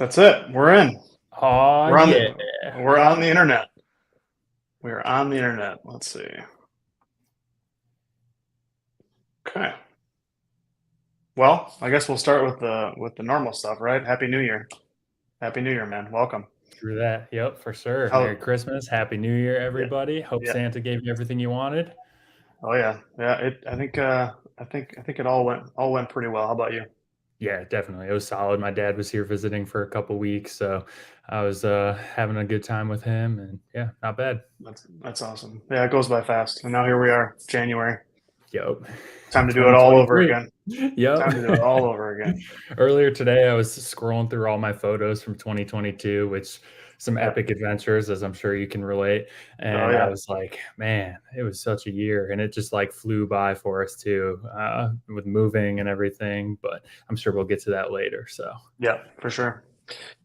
That's it. We're in. Oh We're on yeah. the we're on the internet. We're on the internet. Let's see. Okay. Well, I guess we'll start with the normal stuff, right? Happy New Year. Happy New Year, man. Welcome. Through that. Yep, for sure. Merry How Christmas. Happy New Year, yeah, everybody. Hope yeah. Santa gave you everything you wanted. Oh yeah. Yeah, I think it all went pretty well. How about you? Yeah, definitely. It was solid. My dad was here visiting for a couple weeks, so I was having a good time with him, and yeah, not bad. That's awesome. Yeah, it goes by fast. And now here we are, January. Yep. Time to do it all over 2023. again. Yep. Time to do it all over again. Earlier today, I was scrolling through all my photos from 2022, which some Yeah. epic adventures, as I'm sure you can relate. Oh And I yeah. was like, man, it was such a year. And it just like flew by for us too, with moving and everything. But I'm sure we'll get to that later. So, Yeah, for sure.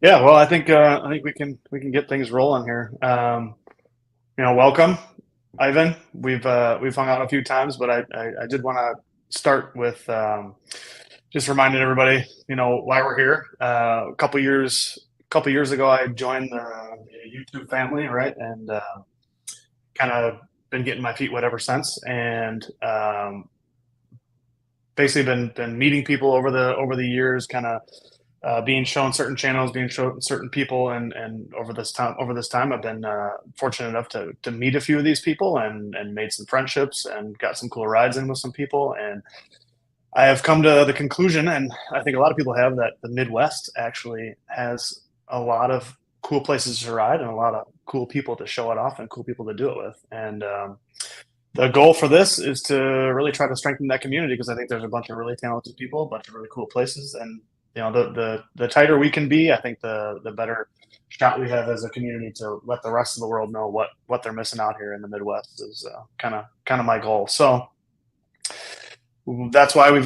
Yeah, well, I think we can get things rolling here. Welcome, Ivan. We've hung out a few times, but I did want to start with just reminding everybody, why we're here. A couple years ago, I joined the YouTube family, right, and kind of been getting my feet wet ever since, and basically been meeting people over the years, kind of being shown certain channels, being shown certain people, and over this time, I've been fortunate enough to meet a few of these people and made some friendships and got some cool rides in with some people. And I have come to the conclusion, and I think a lot of people have, that the Midwest actually has a lot of cool places to ride and a lot of cool people to show it off and cool people to do it with. And the goal for this is to really try to strengthen that community, because I think there's a bunch of really talented people, a bunch of really cool places, and the tighter we can be, I think the better shot we have as a community to let the rest of the world know what they're missing out here in the Midwest is kind of my goal. So that's why we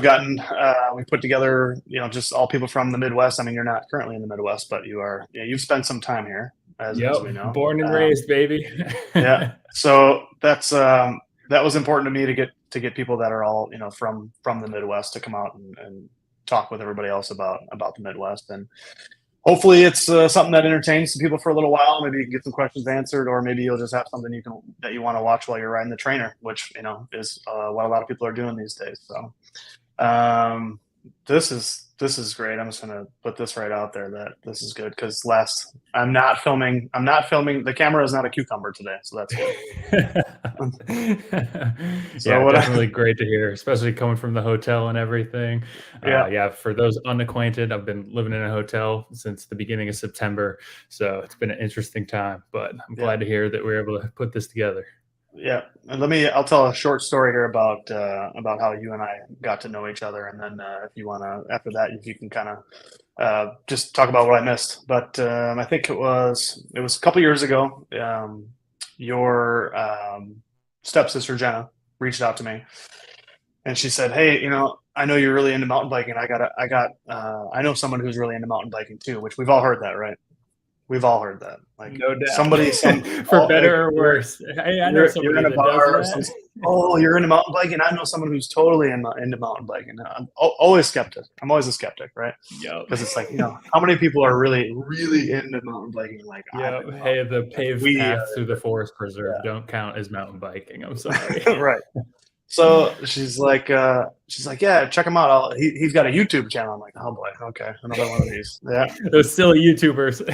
put together, just all people from the Midwest. I mean, you're not currently in the Midwest, but you've spent some time here, as yep, we know. born and raised, baby. Yeah. So that was important to me to get people that are all from the Midwest to come out and talk with everybody else about the Midwest. And hopefully it's something that entertains some people for a little while. Maybe you can get some questions answered, or maybe you'll just have something that you want to watch while you're riding the trainer, which is what a lot of people are doing these days. So um, this is great. I'm just gonna put this right out there that this is good, because I'm not filming. The camera is not a cucumber today, so that's good. So Yeah, what? definitely great to hear, especially coming from the hotel and everything. Yeah, Yeah, for those unacquainted, I've been living in a hotel since the beginning of September, so it's been an interesting time. But I'm yeah. glad to hear that we're able to put this together. Yeah, and I'll tell a short story here about how you and I got to know each other, and then if you want to, after that, if you can kind of just talk about what I missed. But I think it was a couple years ago. Your stepsister Jenna reached out to me, and she said, "Hey, I know you're really into mountain biking. I know someone who's really into mountain biking too." Which we've all heard that, right? We've all heard that. Like, No doubt. somebody, For like, better or you're worse. Hey, I know you're somebody in a that does bar or that. something. Oh, you're into mountain biking. I know someone who's totally into mountain biking. I'm always skeptic. I'm always a skeptic, right? Yep. Because it's like, how many people are really, really into mountain biking? Like, I'm Yep. into Hey, mountain the biking. Like, paved we paths through the forest preserve are, don't count as mountain biking. I'm sorry. yeah, right. So she's like, yeah, check him out. He's got a YouTube channel. I'm like, oh boy, okay, another one of these. Yeah, Those silly YouTubers.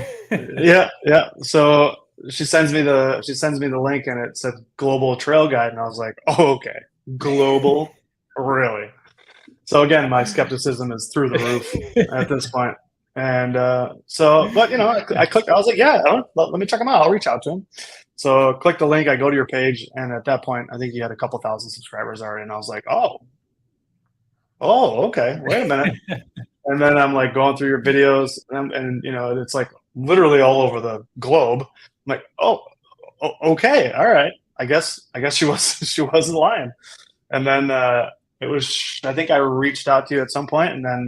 yeah, yeah. So she sends me the link, and it said Global Trail Guide, and I was like, oh, okay, global, really? So again, my skepticism is through the roof at this point. And but I clicked. I was like, yeah, let me check him out. I'll reach out to him. So click the link. I go to your page, and at that point, I think you had a couple thousand subscribers already. And I was like, oh, okay. Wait a minute. And then I'm like going through your videos, and it's like literally all over the globe. I'm like, oh, okay, all right. I guess she was she wasn't lying. And then I think I reached out to you at some point, and then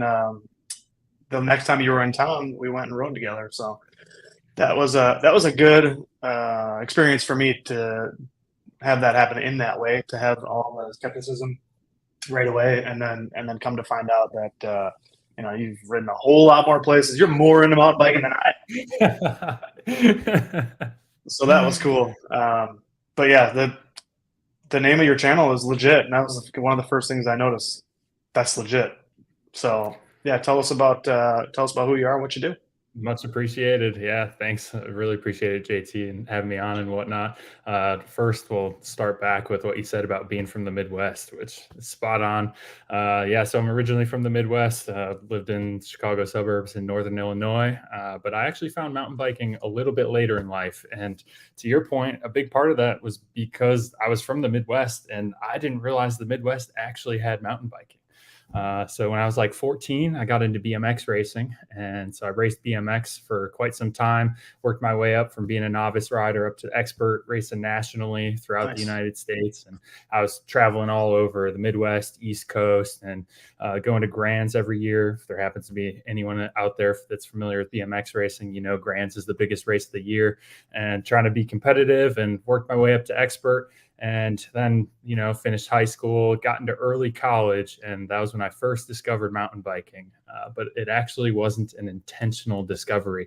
the next time you were in town, we went and rode together. So that was a good experience for me to have that happen in that way, to have all the skepticism right away, and then come to find out that you've ridden a whole lot more places. You're more into mountain biking than I am. So that was cool. But yeah, the name of your channel is legit, and that was one of the first things I noticed. That's legit. So yeah, tell us about who you are and what you do. Much appreciated. Yeah, thanks. I really appreciate it, JT, and having me on and whatnot. First, we'll start back with what you said about being from the Midwest, which is spot on. Yeah, so I'm originally from the Midwest, lived in Chicago suburbs in Northern Illinois, but I actually found mountain biking a little bit later in life. And to your point, a big part of that was because I was from the Midwest and I didn't realize the Midwest actually had mountain biking. So when I was like 14, I got into BMX racing. And so I raced BMX for quite some time, worked my way up from being a novice rider up to expert, racing nationally throughout the Nice. United States. And I was traveling all over the Midwest, East Coast, and going to Grands every year. If there happens to be anyone out there that's familiar with BMX racing, Grands is the biggest race of the year, and trying to be competitive and worked my way up to expert. And then, finished high school, got into early college, and that was when I first discovered mountain biking. But it actually wasn't an intentional discovery.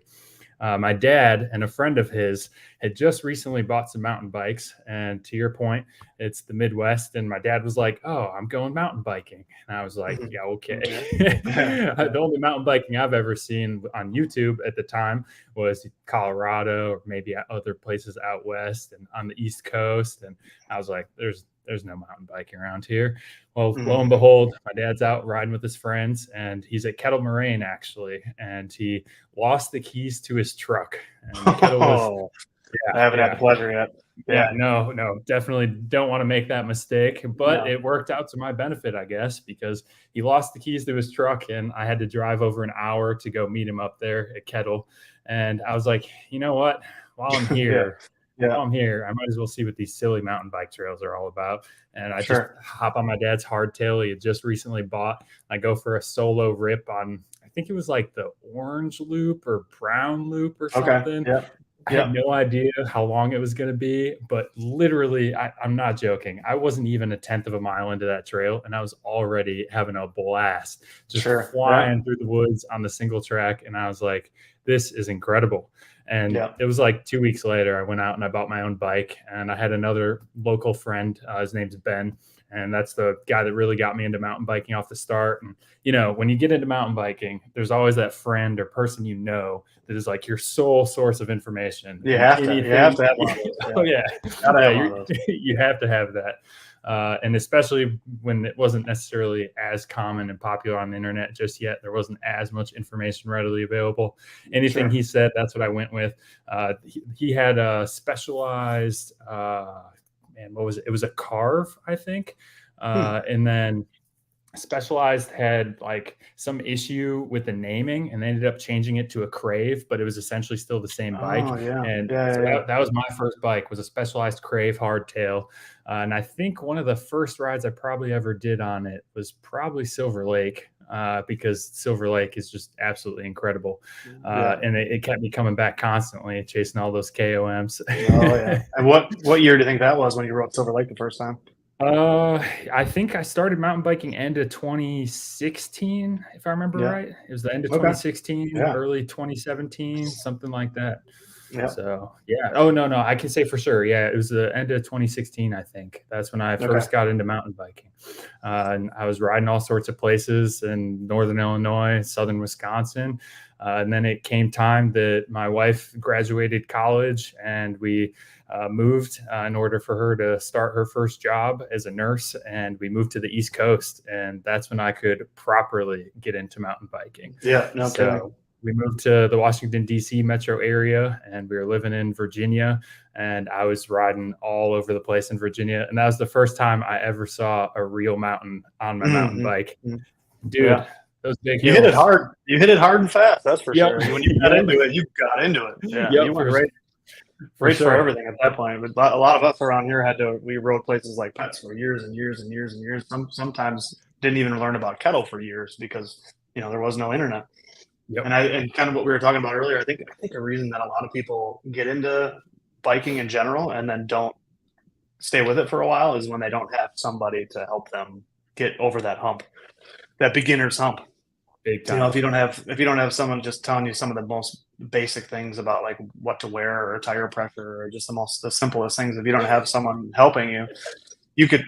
My dad and a friend of his had just recently bought some mountain bikes. And to your point, it's the Midwest. And my dad was like, "Oh, I'm going mountain biking." And I was like, "Yeah, okay." Yeah. Yeah. The only mountain biking I've ever seen on YouTube at the time was Colorado or maybe other places out west and on the East Coast. And I was like, there's no mountain biking around here. Well, lo Mhm. and behold, my dad's out riding with his friends, and he's at Kettle Moraine actually, and he lost the keys to his truck. And Kettle was, Oh, yeah, I haven't had the yeah, pleasure yet. yeah, Yeah, no, no, definitely don't want to make that mistake. But no. it worked out to my benefit, I guess, because he lost the keys to his truck, and I had to drive over an hour to go meet him up there at Kettle. And I was like, you know what? While I'm Yeah, here, yeah, while I'm here, I might as well see what these silly mountain bike trails are all about. And I just sure. hop on my dad's hardtail. He had just recently bought. I go for a solo rip on, I think it was like the orange loop or brown loop or Okay. something. Yeah, I yeah. had no idea how long it was going to be, but literally, I'm not joking. I wasn't even a tenth of a mile into that trail, and I was already having a blast, just Sure. Yeah, flying through the woods on the single track. And I was like, this is incredible. And yeah. it was like 2 weeks later, I went out and I bought my own bike, and I had another local friend. His name's Ben. And that's the guy that really got me into mountain biking off the start. And, when you get into mountain biking, there's always that friend or person that is like your sole source of information You and have to. You have anything. to have one of those. Oh Yeah, yeah, gotta yeah. have one of those. You have to have that, and especially when it wasn't necessarily as common and popular on the internet just yet. There wasn't as much information readily available. Anything Sure. he said, that's what I went with. He had a specialized. And what was it? It was a carve, I think, Hmm. and then Specialized had like some issue with the naming, and they ended up changing it to a Crave, but it was essentially still the same bike. Oh yeah, And yeah, so yeah, that was my first bike, was a Specialized Crave hardtail. And I think one of the first rides I probably ever did on it was probably Silver Lake, because Silver Lake is just absolutely incredible. yeah. And it kept me coming back constantly, chasing all those KOMs. Oh yeah. And what year do you think that was when you rode Silver Lake the first time? I think I started mountain biking end of 2016, if I remember Yeah. right. It was the end of Okay. 2016, Yeah. early 2017, something like that. Yeah. So yeah. Oh no, no, I can say for sure. Yeah, it was the end of 2016, I think. That's when I Okay. first got into mountain biking. And I was riding all sorts of places in northern Illinois, southern Wisconsin. And then it came time that my wife graduated college, and we moved in order for her to start her first job as a nurse. And we moved to the East Coast, and that's when I could properly get into mountain biking. Yeah. No kidding. So we moved to the Washington, D.C. metro area, and we were living in Virginia. And I was riding all over the place in Virginia. And that was the first time I ever saw a real mountain on my mountain Hmm. bike. Yeah. Dude, those big You hit it hills. hard. You hit it hard and fast. That's for Yep. sure. When you got Yep. into it, you got into it. Yeah. You Yep. went For right for sure. everything at that point. But a lot of us around here we rode places like Pets for years and years and years and years. Sometimes didn't even learn about Kettle for years because there was no internet. Yep. And kind of what we were talking about earlier, I think a reason that a lot of people get into biking in general and then don't stay with it for a while is when they don't have somebody to help them get over that hump, that beginner's hump. big You know, time. if you don't have someone just telling you some of the most basic things about like what to wear or tire pressure or just the simplest things, if you don't have someone helping you,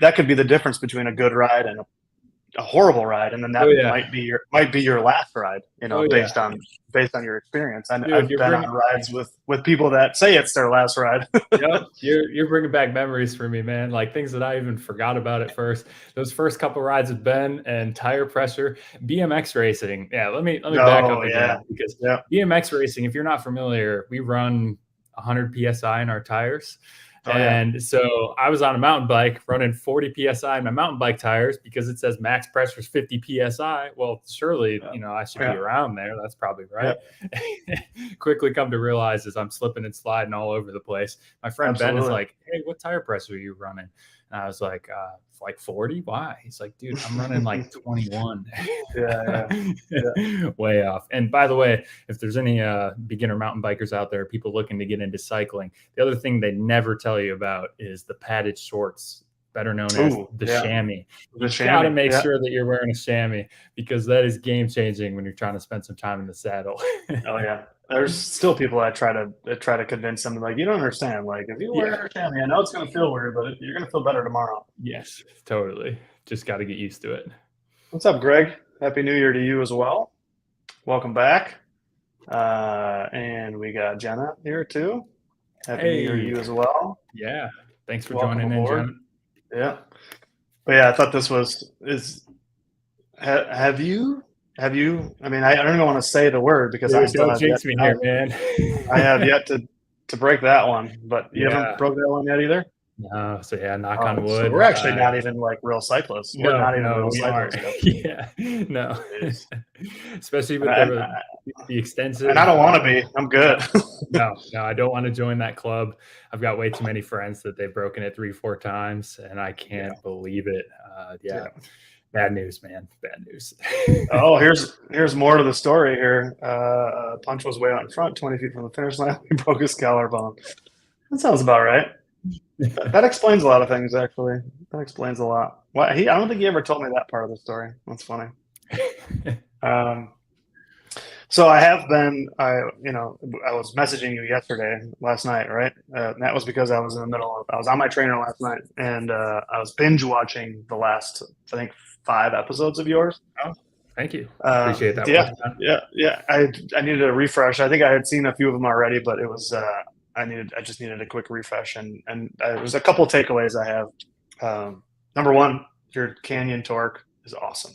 that could be the difference between a good ride and a horrible ride, and then Oh that yeah, might be your last ride, you know, oh yeah, based on your experience. And dude, I've you're been bringing. on rides with people that say it's their last ride. Yep, you're bringing back memories for me, man. Like things that I even forgot about at first. Those first couple rides with Ben and tire pressure, BMX racing. Yeah, let me back up Oh yeah, again because yeah, BMX racing. If you're not familiar, we run 100 psi in our tires. oh yeah, And so I was on a mountain bike running 40 psi in my mountain bike tires because it says max pressure is 50 psi. Well, surely, yeah, I should be yeah, around there. That's probably yeah, right. Quickly come to realize as I'm slipping and sliding all over the place, my friend Ben is absolutely. like, "Hey, what tire pressure are you running?" And I was like 40. Why? He's like, "Dude, I'm running like 21." Yeah, yeah, yeah. Way off. And by the way, if there's any beginner mountain bikers out there, people looking to get into cycling, the other thing they never tell you about is the padded shorts, better known as Ooh, the yeah, chamois. the You got to chamois. make Yeah. sure that you're wearing a chamois because that is game changing when you're trying to spend some time in the saddle. Oh yeah. There's still people that try to convince them like you don't understand. Like if you Yeah. wear a chamois, I know it's gonna feel weird, but you're gonna feel better tomorrow. Yes, totally. Just got to get used to it. What's up, Greg? Happy New Year to you as well. Welcome back. And we got Jenna here too. Happy New Year to Hey, you as well. yeah. Thanks for Welcome joining in, aboard. Jen. Yeah. But yeah, I thought this was is have you I mean I don't even want to say the word because Dude, don't jinx me I here, man. I have yet to break that one, but you haven't Yeah. broke that one yet either. No, so yeah, knock on Oh, so wood. we're actually not even like real cyclists. We're No, not even no, real we aren't. cyclists yet. Yeah, no. Jeez. Especially And with the I extensive don't want to be. I'm good. no, no, I don't want to join that club. I've got way too many friends that they've broken it 3, 4 times, and I Yeah, can't believe it. Yeah, yeah. bad news, man. Bad news. Oh, here's more to the story here. Punch was way out in front, 20 feet from the finish line. He broke his collarbone. That sounds about right. That explains a lot of things, actually. That explains a lot. I don't think he ever told me that part of the story. That's funny. Um, so I have been, I was messaging you last night, right? And that was because I was on my trainer last night, and I was binge watching the last, I think, 5 episodes of yours. Oh, thank you. Appreciate that Yeah, one. yeah, yeah. I needed a refresh. I think I had seen a few of them already, but it was I just needed a quick refresh, and there's a couple takeaways I have. Number one, your Canyon torque is awesome.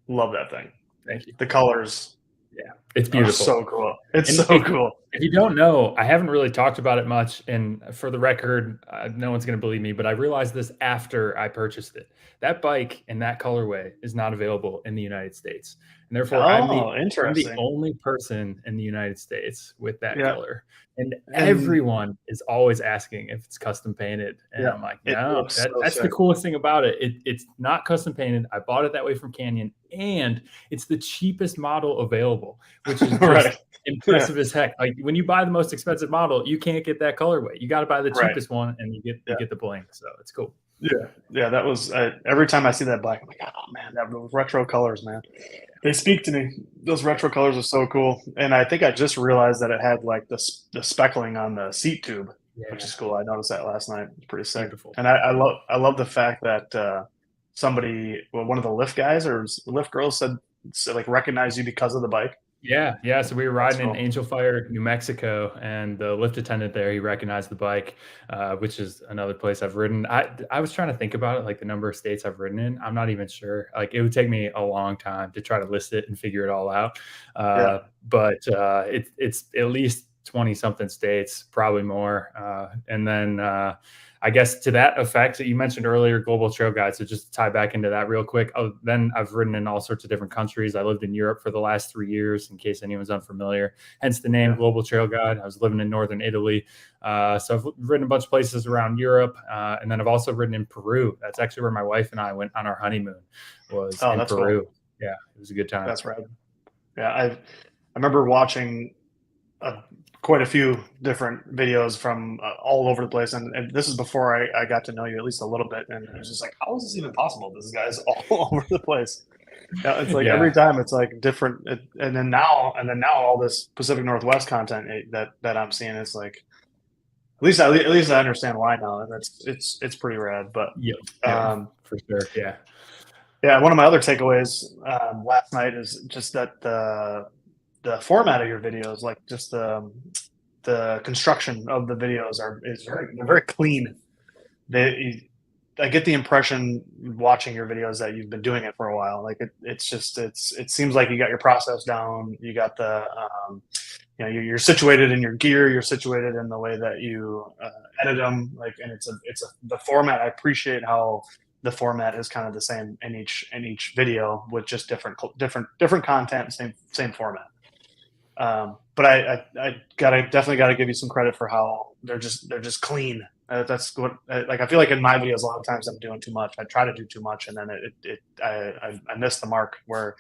Love that thing. Thank you. The colors Yeah, it's are beautiful. so cool. It's And so cool. if you don't know, I haven't really talked about it much. And for the record, no one's going to believe me, but I realized this after I purchased it. That bike and that colorway is not available in the United States. And therefore, Oh, I'm the interesting. only person in the United States with that Yeah, color. And and everyone is always asking if it's custom painted. And yeah, I'm like, it no, looks so that's the sick. coolest thing about it. It's not custom painted. I bought it that way from Canyon, and it's the cheapest model available, which is Right. just Yeah. impressive as heck. Like when you buy the most expensive model, you can't get that colorway. You got to buy the Right. cheapest one, and you Yeah. get the bling. So it's cool. Yeah. Yeah. That was every time I see that bike, I'm like, oh man, those retro colors, man. They speak to me. Those retro colors are so cool. And I think I just realized that it had like the speckling on the seat tube, which Yeah, is cool. I noticed that last night. It's pretty sick. beautiful. And I love the fact that one of the lift guys or lift girls said like recognize you because of the bike. Yeah, yeah. So we were That's riding in cool. Angel Fire, New Mexico, and the lift attendant there, he recognized the bike, which is another place I've ridden. I was trying to think about it, like the number of states I've ridden in. I'm not even sure. Like it would take me a long time to try to list it and figure it all out. Yeah. But it's at least 20 something states, probably more. And then I guess to that effect that you mentioned earlier, Global Trail Guide. So just to tie back into that real quick. Oh, then I've ridden in all sorts of different countries. I lived in Europe for the last 3 years, in case anyone's unfamiliar. Hence the name Yeah. Global Trail Guide. I was living in northern Italy. So I've ridden a bunch of places around Europe. And then I've also ridden in Peru. That's actually where my wife and I went on our honeymoon, was Oh, in that's cool. Peru. Yeah, it was a good time. That's right. Yeah. I remember watching uh, quite a few different videos from all over the place. And this is before I got to know you at least a little bit. And I was just like, how is this even possible? This guy's all over the place. Yeah, it's like every Yeah. time it's like different, and then now all this Pacific Northwest content that I'm seeing is like at least I understand why now, and it's pretty rad. But Yep. Yep. um, For sure. Yeah. yeah, one of my other takeaways last night is just that the format of your videos, like just the construction of the videos is they're very clean. They I get the impression watching your videos that you've been doing it for a while. Like it seems like you got your process down. You got you're situated in your gear. You're situated in the way that you edit them. Like, and the format. I appreciate how the format is kind of the same in each video with just different content, same format. But I definitely gotta give you some credit for how they're just clean. That's what like I feel like in my videos a lot of times I'm doing too much. I try to do too much, and then I miss the mark. Where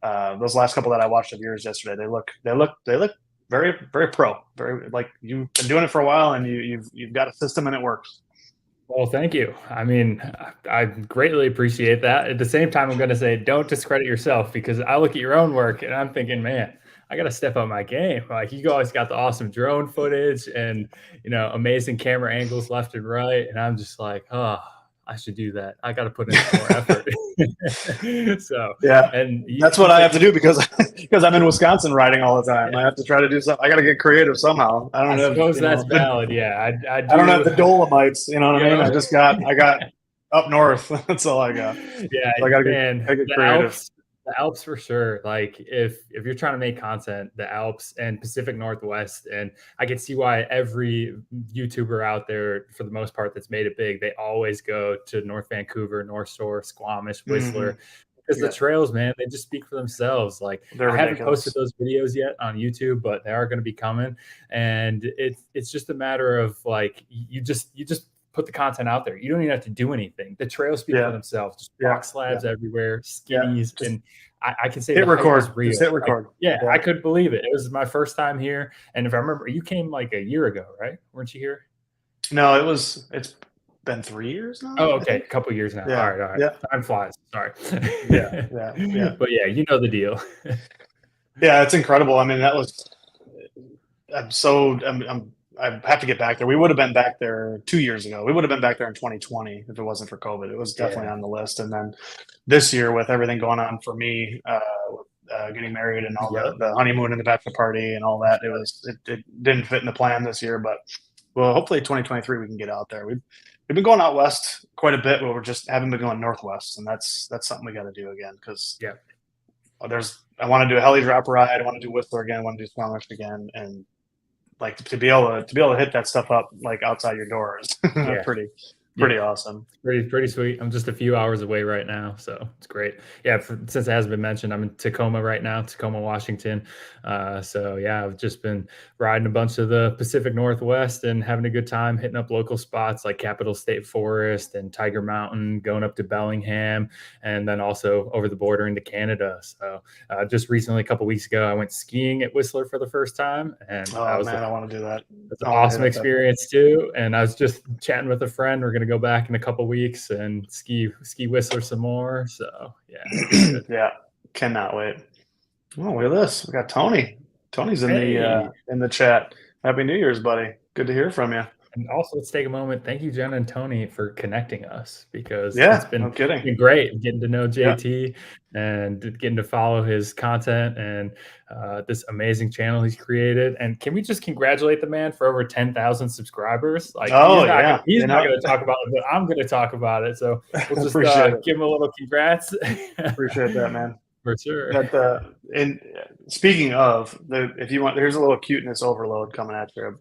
those last couple that I watched of yours yesterday, they look very very pro. Very like you've been doing it for a while, and you've got a system and it works. Well, thank you. I mean, I greatly appreciate that. At the same time, I'm going to say don't discredit yourself, because I look at your own work and I'm thinking, man, I got to step up my game. Like, you guys got the awesome drone footage and, amazing camera angles left and right. And I'm just like, oh, I should do that. I got to put in some more effort. So, Yeah, and that's you what I said, have to do because I'm in Wisconsin riding all the time. yeah, I have to try to do something. I got to get creative somehow. I I don't have suppose that's valid. Yeah, I I don't have do. the Dolomites. You know what I You mean? know, I got up north. That's all I got. yeah, So man, I get creative. The Alps for sure. Like, if you're trying to make content, the Alps and Pacific Northwest, and I can see why every YouTuber out there, for the most part, that's made it big, they always go to North Vancouver, North Shore, Squamish, Hmm. Whistler, because the Yeah, trails, man, they just speak for themselves. Like, they're I haven't posted ridiculous. those videos yet on YouTube, but they are going to be coming, and it's just a matter of, like, you just put the content out there. You don't even have to do anything. The trails speak for Yeah, themselves. Just yeah, rock yeah, slabs everywhere, yeah. skinnies, Just and I can say hit the hype record. is real. Just hit Like, record. yeah, Yeah. I couldn't believe it. It was my first time here, and if I remember, you came like a year ago, right? Weren't you here? No, it's been 3 years now. Oh, I okay, think. a couple years now. All Yeah, right, all right. yeah, Time flies. Sorry, yeah, yeah, yeah, but yeah, you know the deal. yeah. It's incredible. I mean, that was. I'm so I have to get back there. We would have been back there 2 years ago. We would have been back there in 2020 if it wasn't for COVID. It was definitely Yeah, on the list. And then this year, with everything going on for me, getting married and all yep. the honeymoon and the bachelor party and all that, it didn't fit in the plan this year. But well, hopefully 2023 we can get out there. We've been going out west quite a bit, but we're just haven't been going northwest, and that's something we got to do again because Yeah. I want to do a heli drop ride. I want to do Whistler again. I want to do Squamish again, and like to be able to hit that stuff up like outside your door is Yeah. pretty Yeah. awesome. Pretty sweet. I'm just a few hours away right now, so it's great. Yeah, since it hasn't been mentioned, I'm in Tacoma right now, Tacoma, Washington. So yeah, I've just been riding a bunch of the Pacific Northwest and having a good time, hitting up local spots like Capitol State Forest and Tiger Mountain, going up to Bellingham, and then also over the border into Canada. So just recently, a couple weeks ago, I went skiing at Whistler for the first time, and that Oh was man, I want to do that. it's an I want to awesome hit that. experience too. And I was just chatting with a friend. We're gonna go back in a couple weeks and ski Whistler some more. So yeah, it'll be good. Yeah, cannot wait. Oh, look at this. We got Tony. Tony's Hey, in the chat. Happy New Year's, buddy. Good to hear from you. and also let's take a moment. Thank you, Jen and Tony, for connecting us, because it's Yeah, no been kidding. great getting to know Yeah. JT and getting to follow his content and this amazing channel he's created. And can we just congratulate the man for over 10,000 subscribers? Like, Oh yeah. he's not going to talk about it, but I'm going to talk about it. So we'll just Appreciate it. give him a little congrats. Appreciate that, man. For sure. That and speaking of if you want, there's a little cuteness overload coming at you.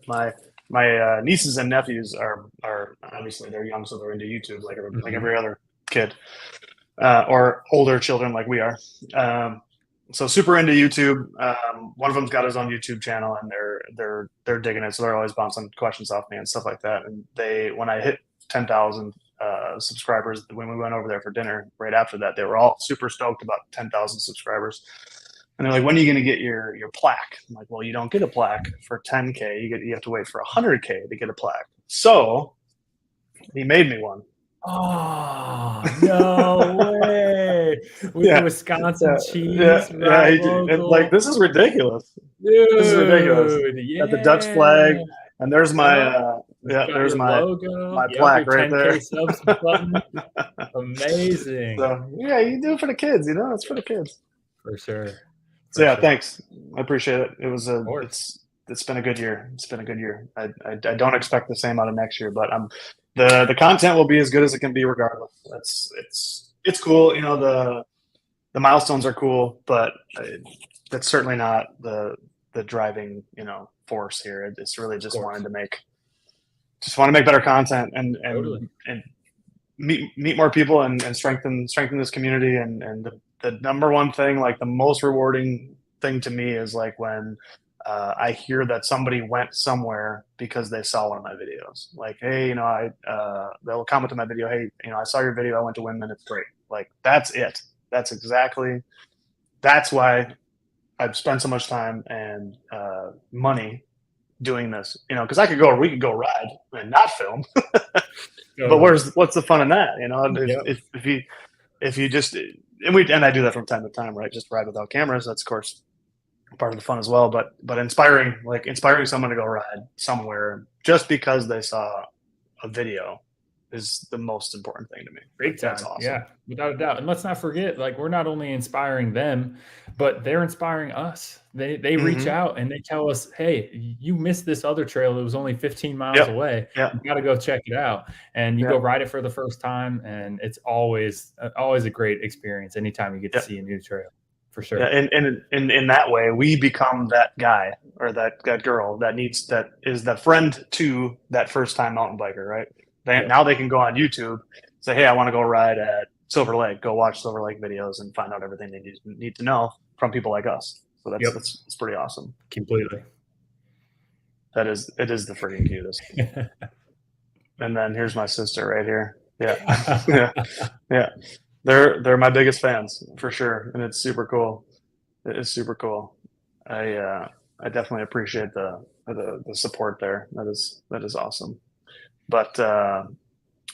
My nieces and nephews are obviously they're young, so they're into YouTube like Mhm. every other kid, or older children like we are. So super into YouTube. One of them's got his own YouTube channel, and they're digging it. So they're always bouncing questions off me and stuff like that. And when I hit 10,000 subscribers, when we went over there for dinner, right after that, they were all super stoked about 10,000 subscribers. And they're like, "When are you going to get your plaque?" I'm like, "Well, you don't get a plaque for 10K. You have to wait for 100K to get a plaque." So he made me one. Oh, no way. with the Yeah, Wisconsin yeah, yeah, cheese, yeah. ride Like, local. this is ridiculous. This is ridiculous. Dude, Got the Dutch flag, yeah. and there's my Yep. It's got there's your logo. my Yep, plaque your right there. 10K subs button. Amazing. So yeah, you do it for the kids, you know, it's for the kids. For sure. So For yeah, sure. thanks. I appreciate it. Of course. It's been a good year. It's been a good year. I don't expect the same out of next year, but the content will be as good as it can be regardless. It's cool. You know, the milestones are cool, but that's certainly not the driving, you know, force here. It's really Of just course. wanting to make better content Totally. and meet more people and strengthen this community and the number one thing, like the most rewarding thing to me, is like when I hear that somebody went somewhere because they saw one of my videos. Like, hey, you know, they'll comment to my video, hey, you know, I saw your video, I went to Windman, it's great. Like, that's it. That's exactly, that's why I've spent so much time and money doing this, you know, because we could go ride and not film. But Totally. what's the fun in that? You know, Yep. if you just and I do that from time to time, right? Just ride without cameras. That's of course part of the fun as well. But inspiring someone to go ride somewhere just because they saw a video is the most important thing to me. Big Like, that's time. awesome. Yeah, without a doubt. And let's not forget, like, we're not only inspiring them, but they're inspiring us. They reach Mm-hmm. out and they tell us, hey, you missed this other trail that was only 15 miles Yep. away. Yep. You got to go check it out. And you go Yep. ride it for the first time. And it's always a great experience anytime you get to Yep. see a new trail, for Yeah, sure. and in that way, we become that guy or that girl that is the friend to that first time mountain biker, right? Yep. Now they can go on YouTube, say, hey, I want to go ride at Silver Lake, go watch Silver Lake videos and find out everything they need to know from people like us. So Yep. that's pretty awesome. Completely. It is the freaking cutest. And then here's my sister right here. Yeah, yeah, yeah. They're my biggest fans for sure, and it's super cool. It is super cool. I definitely appreciate the support there. That is awesome. But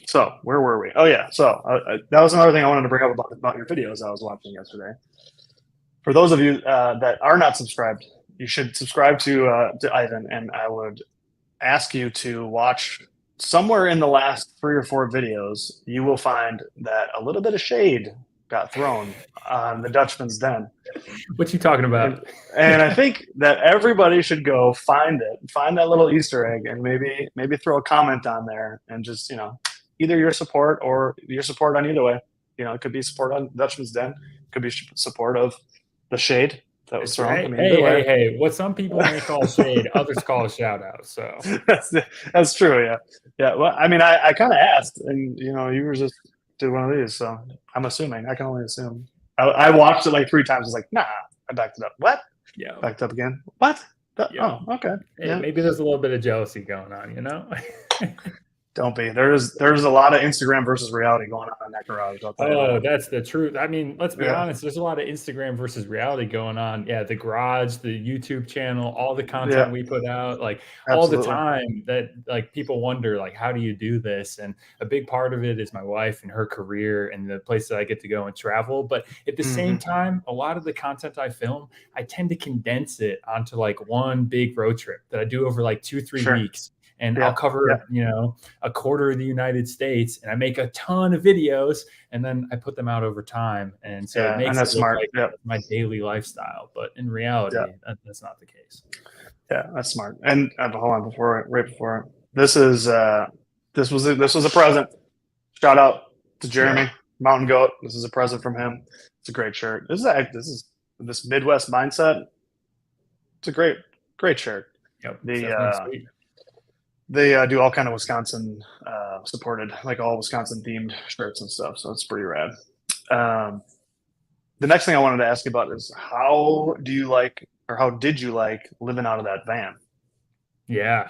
so where were we? Oh yeah, so that was another thing I wanted to bring up about your videos I was watching yesterday. For those of you that are not subscribed, you should subscribe to Ivan, and I would ask you to watch somewhere in the last 3 or 4 videos. You will find that a little bit of shade got thrown on the Dutchman's Den. What you talking and, about? and I think that everybody should go find it, find that little Easter egg, and maybe throw a comment on there, and just, you know, either your support or your support on either way. You know, it could be support on Dutchman's Den, it could be support of the shade that was It's thrown. I hey, mean, hey, either hey, way. hey. What some people may call shade, others call a shout out. So that's, that's true. Yeah, yeah. Well, I mean, I kind of asked, and you know, you were just did one of these, so I'm assuming. I can only assume. I watched it like 3 times. I was like, nah. I backed it up. What? yeah. Backed up again. What? Yeah. Oh, okay. Hey, Yeah. maybe there's a little bit of jealousy going on, you know? Don't be. There's a lot of Instagram versus reality going on in that garage. I'll tell you Oh, that. that's the truth. I mean, let's be Yeah. honest, there's a lot of Instagram versus reality going on. Yeah, the garage, the YouTube channel, all the content Yeah. we put out, like all the Absolutely. time that like people wonder like how do you do this? And a big part of it is my wife and her career and the places I get to go and travel, but at the same Mm-hmm. time, a lot of the content I film, I tend to condense it onto like one big road trip that I do over like 2-3 Sure. weeks. And I'll Yeah. Yeah. cover, you know, a quarter of the United States, and I make a ton of videos, and then I put them out over time, and so it Yeah. And makes it that's look smart. like Yeah. my daily lifestyle. But in Yeah. reality, that's not the case. Yeah. That's smart. And hold on, right before this was a present. Shout out to Yeah, Jeremy Mountain Goat. This is a present from him. It's a great shirt. This Midwest mindset. It's a great shirt. yep, it's The definitely sweet. they do all kind of Wisconsin supported, like all Wisconsin themed shirts and stuff. So it's pretty rad. Um, the next thing I wanted to ask you about is how did you like living out of that van? Yeah.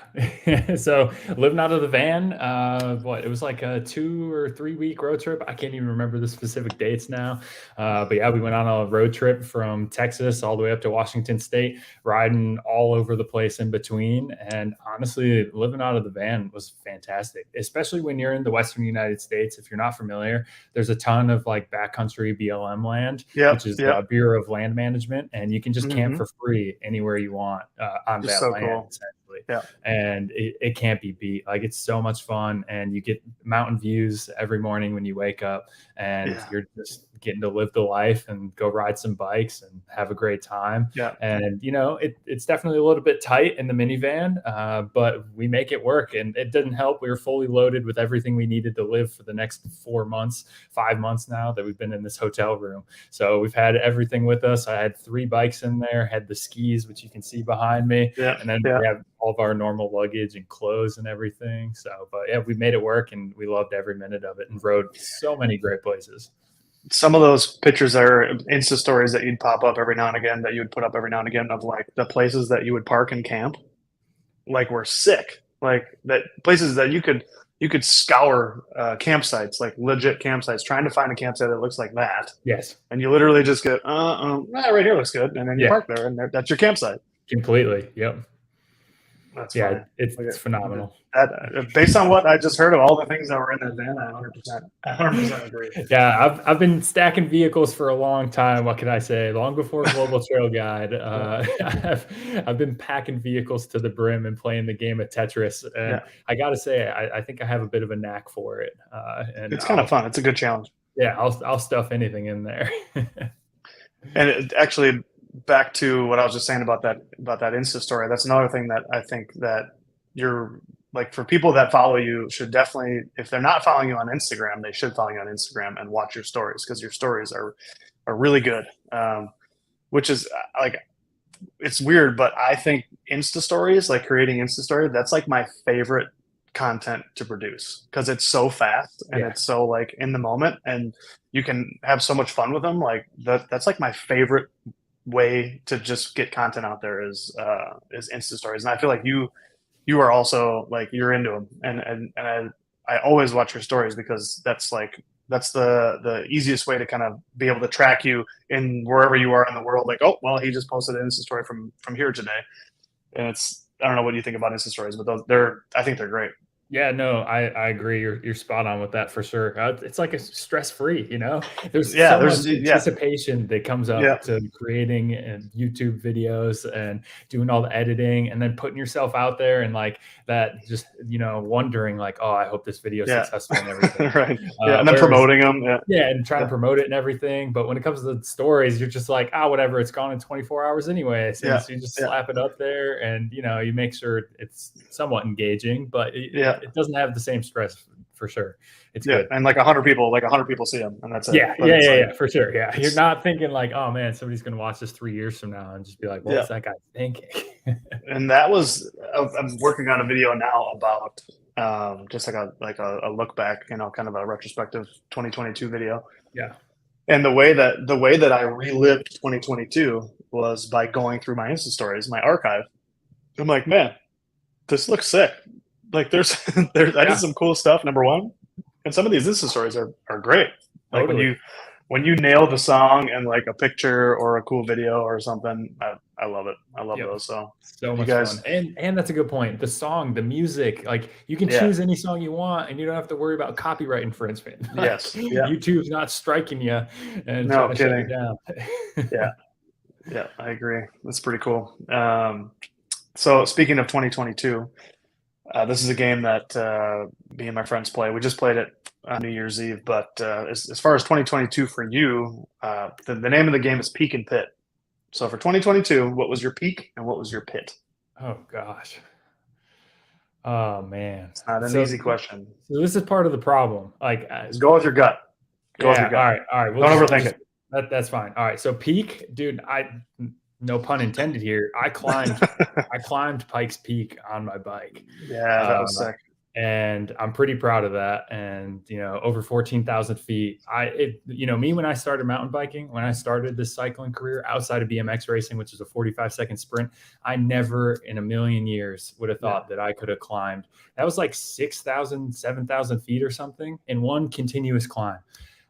So living out of the van, it was like a 2 or 3 week road trip. I can't even remember the specific dates now. But yeah, we went on a road trip from Texas all the way up to Washington State, riding all over the place in between. And honestly, living out of the van was fantastic, especially when you're in the Western United States. If you're not familiar, there's a ton of like backcountry BLM land, Yep, which is yep. the Bureau of Land Management, and you can just camp Hmm. for free anywhere you want on Just that so land, cool. essentially. Yeah, And it can't be beat. Like it's so much fun, and you get mountain views every morning when you wake up, and yeah, you're just getting to live the life and go ride some bikes and have a great time. yeah, And it's definitely a little bit tight in the minivan, but we make it work. And it didn't help. We were fully loaded with everything we needed to live for the next 4 months, 5 months now that we've been in this hotel room. So we've had everything with us. I had 3 bikes in there, had the skis, which you can see behind me, yeah, and then yeah. we have all of our normal luggage and clothes and everything. So, but yeah, we made it work, and we loved every minute of it and rode so many great places. Some of those pictures are Insta stories that you'd pop up every now and again, that you would put up every now and again, of like the places that you would park and camp, like were sick. Like that places that you could scour campsites, like legit campsites, trying to find a campsite that looks like that, Yes. and you literally just get, right here looks good, and then you Yeah, park there, and that's your campsite. completely. Yep. That's Yeah, funny. it's Okay. phenomenal. That, based on what I just heard of all the things that were in that van, I 100% agree. Yeah, I've been stacking vehicles for a long time. What can I say? Long before Global Trail Guide, Yeah, I've been packing vehicles to the brim and playing the game of Tetris. And yeah. I got to say, I think I have a bit of a knack for it. And It's kind of fun. It's a good challenge. I'll stuff anything in there. And actually, back to what I was just saying about that Insta story. That's another thing that I think that you're like, for people that follow you, should definitely, if they're not following you on Instagram, they should follow you on Instagram and watch your stories, because your stories are really good. Which is like, it's weird, but I think Insta stories, like creating Insta story, that's like my favorite content to produce, because it's so fast and Yeah. it's so like in the moment, and you can have so much fun with them. Like that's like my favorite way to just get content out there is Insta stories. And I feel like you are also like, you're into them, and I always watch your stories, because that's the easiest way to kind of be able to track you in wherever you are in the world. Like, oh well, he just posted an Insta story from here today, and it's, I don't know what you think about Insta stories, but I think they're great. Yeah, no, I agree. You're spot on with that for sure. It's like a stress free, There's Yeah, so much there's yeah, anticipation that comes yeah, up to creating YouTube videos and doing all the editing and then putting yourself out there and like that, just wondering like, oh, I hope this video is yeah. successful and everything. Right. Yeah, and then Whereas promoting them. Yeah, Yeah, and trying to yeah, promote it and everything. But when it comes to the stories, you're just like, whatever, it's gone in 24 hours anyway. yeah, Since you just yeah, slap it up there and you make sure it's somewhat engaging, but yeah, it doesn't have the same stress for sure. It's yeah. good. And like 100 people see them, and that's it. Yeah, But yeah, it's yeah, like, yeah, for sure. Yeah. You're it's not thinking like, oh man, somebody's gonna watch this 3 years from now and just be like, what yeah. was that guy thinking? And that was, I'm working on a video now about just like a look back, kind of a retrospective 2022 video. Yeah. And the way that I relived 2022 was by going through my Insta stories, my archive. I'm like, man, this looks sick. Like I did Yeah, some cool stuff. Number one, and some of these Insta stories are great. Like when totally. you nail the song and like a picture or a cool video or something, I love it. I love Yep. those. So So if you much fun. guys, And that's a good point. The song, the music, like you can yeah, choose any song you want and you don't have to worry about copyright infringement. Like yes, yeah, YouTube's not striking you and no trying to shut you kidding, down. yeah, yeah, I agree. That's pretty cool. So speaking of 2022, this is a game that me and my friends play. We just played it on New Year's Eve, but as far as 2022 for you, the name of the game is Peak and Pit. So for 2022, what was your peak and what was your pit? Oh gosh. Oh man. It's not an So, easy question. so this is part of the problem. Like Just go with your gut. Go with your yeah, all gut. right, all right. Don't We'll overthink just it. that's fine. All right. So peak, dude, no pun intended here. I climbed Pikes Peak on my bike. Yeah, that was Um, sick. and I'm pretty proud of that. And over 14,000 feet. Me when I started mountain biking, when I started this cycling career outside of BMX racing, which is a 45-second sprint, I never in a million years would have Yeah, thought that I could have climbed. That was like 6,000, 7,000 feet or something in one continuous climb.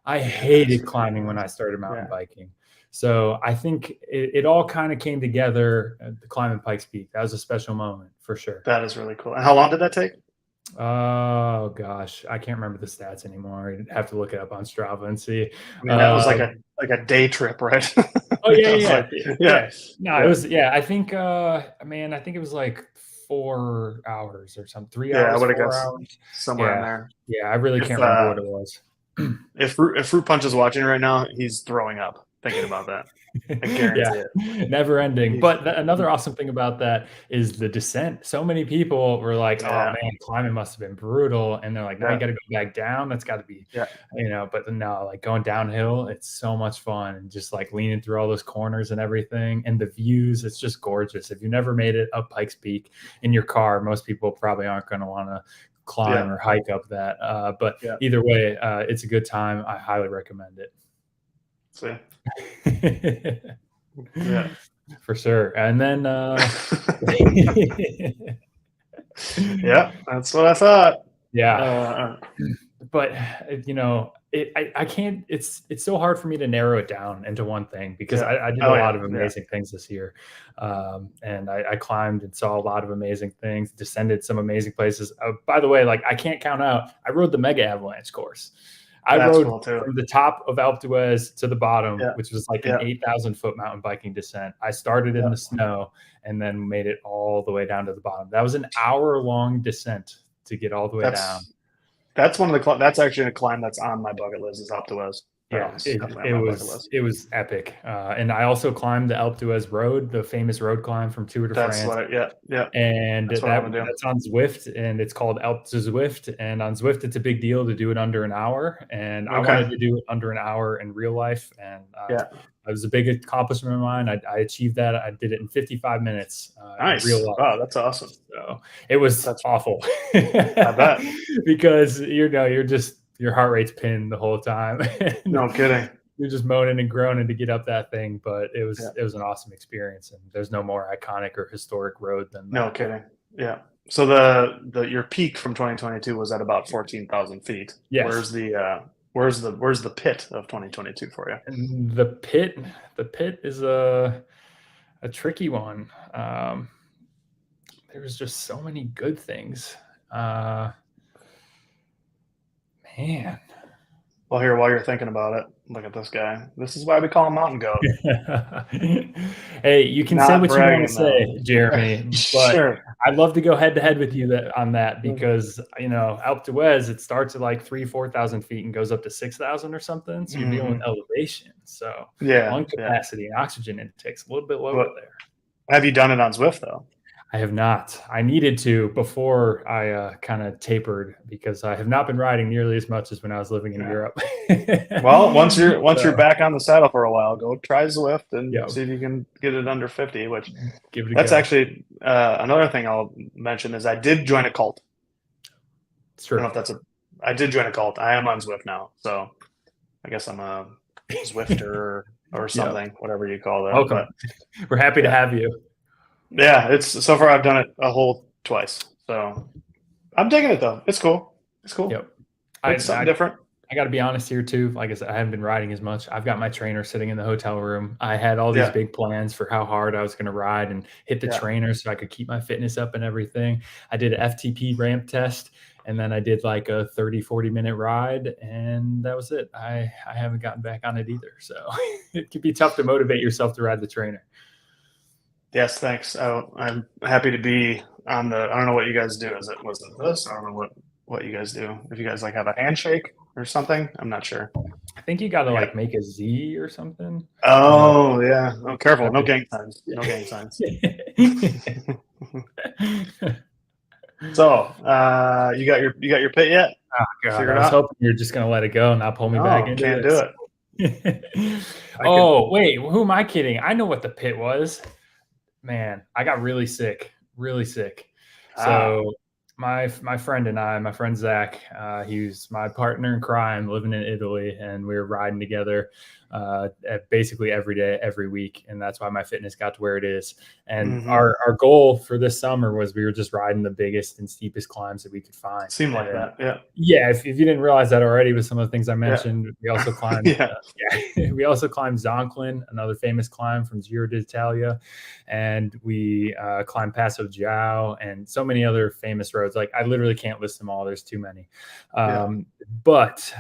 I yeah, that's hated freaking climbing when I amazing. started mountain Yeah, biking. So I think it all kind of came together at the climbing Pikes Peak. That was a special moment for sure. that is really cool. And how long did that take? Oh gosh, I can't remember the stats anymore. I'd have to look it up on Strava and see. I mean, that was Uh, like a day trip, right? oh yeah, That was yeah, like, yeah, yeah, yeah. No, it yeah, was yeah. I think, man, I think it was like 4 hours or something. three yeah. I hours, would have 4 guessed hours. somewhere in Yeah, there. yeah. I really If can't remember what it was. if Fruit Punch is watching right now, he's throwing up thinking about that. I Yeah, guarantee it. never ending. He's But another awesome thing about that is the descent. So many people were like, "Oh yeah, man, climbing must have been brutal," and they're like, "Now you yeah, got to go back down. That's got to be, yeah. But no, like going downhill, it's so much fun, and just like leaning through all those corners and everything, and the views. It's just gorgeous. If you never made it up Pikes Peak in your car, most people probably aren't going to want to climb Yeah, or hike up that. But yeah. either way, it's a good time. I highly recommend See, it. yeah, For sure. And then yeah. That's what I thought. yeah. Uh, But I can't it's so hard for me to narrow it down into one thing because yeah. I did a Oh lot yeah, of yeah. amazing things this year. And I climbed and saw a lot of amazing things, descended some amazing places. By the way, like I can't count out, I rode the mega avalanche course. I That's rode cool too. from the top of Alpe d'Huez to the bottom, Yeah, which was like an yeah, 8,000-foot mountain biking descent. I started in yeah. the snow and then made it all the way down to the bottom. That was an hour-long descent to get all the way down. That's one of the that's actually a climb that's on my bucket list is Alpe d'Huez. That Yeah, one's it definitely on it my bucket was list. it was epic. And I also climbed the Alpe d'Huez road, the famous road climb from Tour de That's France. what yeah, yeah. And That's what I want to do. that's on Zwift, and it's called Alpe de Zwift. And on Zwift, it's a big deal to do it under an hour. And I Okay. wanted to do it under an hour in real life, and Yeah. it was a big accomplishment of mine. I achieved that. I did it in 55 minutes in real Nice. life. Wow, that's awesome. So it was That's awful I bet. because your heart rate's pinned the whole time. No kidding. You're just moaning and groaning to get up that thing, but it Yeah. was an awesome experience, and there's no more iconic or historic road than No that. kidding. Yeah. So the your peak from 2022 was at about 14,000 feet. Yes, Where's the pit of 2022 for you? and the pit is a tricky one. There was just so many good things. Uh, man. Well, here while you're thinking about it, look at this guy. This is why we call him Mountain Goat. Hey, you can say Not what you want to bragging though. say, Jeremy, but Sure. I'd love to go head to head with you on that because Alpe d'Huez it starts at like 3,000-4,000 feet and goes up to 6,000 or something. So you're dealing with Mhm. elevation. So Yeah, lung yeah. capacity and oxygen intake's a little bit lower But there. have you done it on Zwift though? I have not. I needed to before I kind of tapered because I have not been riding nearly as much as when I was living in Yeah. Europe. Well, once you're So, back on the saddle for a while, go try Zwift and yeah, see if you can get it under 50. Which give it a that's go. actually another thing I'll mention is I did join a cult. I don't know Sure. if that's a. I did join a cult. I am on Zwift now, so I guess I'm a Zwifter or Yeah. something, whatever you call that. Welcome. But We're happy to yeah, have you. yeah. It's so far I've done it a whole twice, so I'm digging it though. It's cool. It's cool. Yep. I, It's something I, different. I got to be honest here too. Like I said, I haven't been riding as much. I've got my trainer sitting in the hotel room. I had all these Yeah, big plans for how hard I was going to ride and hit the yeah. trainer so I could keep my fitness up and everything. I did an FTP ramp test and then I did like a 30, 40-minute ride and that was it. I haven't gotten back on it either. So it can be tough to motivate yourself to ride the trainer. Yes, thanks. I'm happy to be on the. I don't know what you guys do. Was it this? I don't know what you guys do. If you guys like have a handshake or something, I'm not sure. I think you got to I got. like make a Z or something. Oh yeah. Oh, careful. No Okay. gang signs. No gang signs. Yeah. So, you got your pit yet? Oh God, I Figured was out? hoping you were just gonna let it go and not pull me back No, into can't do this. it. I could. Oh, wait, who am I kidding? I know what the pit was. Man, I got really sick, really sick. Ah, So My friend and I, my friend Zach, he's my partner in crime, living in Italy, and we were riding together basically every day, every week, and that's why my fitness got to where it is. And Hmm. our goal for this summer was we were just riding the biggest and steepest climbs that we could find. Seemed like And that. Yeah. yeah, if you didn't realize that already with some of the things I Yeah. mentioned, we also climbed. Yeah. Yeah, we also climbed Zonklin, another famous climb from Giro d'Italia, and we climbed Passo Giao and so many other famous roads. Like I literally can't list them all. There's too many. Yeah. But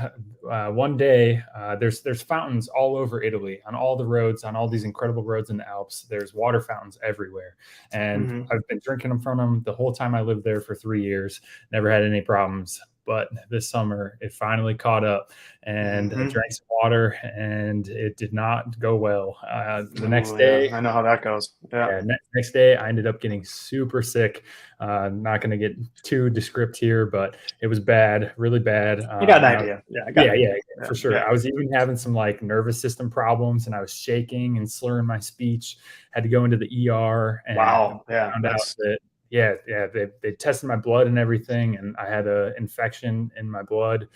one day, there's fountains all over Italy on all the roads, on all these incredible roads in the Alps. There's water fountains everywhere, and Hmm. I've been drinking from them the whole time I lived there for 3 years. Never had any problems. But this summer, it finally caught up, and I Hmm. drank some water, and it did not go well. The Oh next yeah, day, I know how that goes. Yeah. yeah, next day I ended up getting super sick. Not going to get too descriptive here, but it was bad, really bad. I got And an idea. Yeah, I got yeah, an yeah, idea. yeah, Yeah. for sure. Yeah. I was even having some like nervous system problems, and I was shaking and slurring my speech. Had to go into the ER, and Wow. Yeah. found out That's that yeah, they tested my blood and everything, and I had an infection in my blood,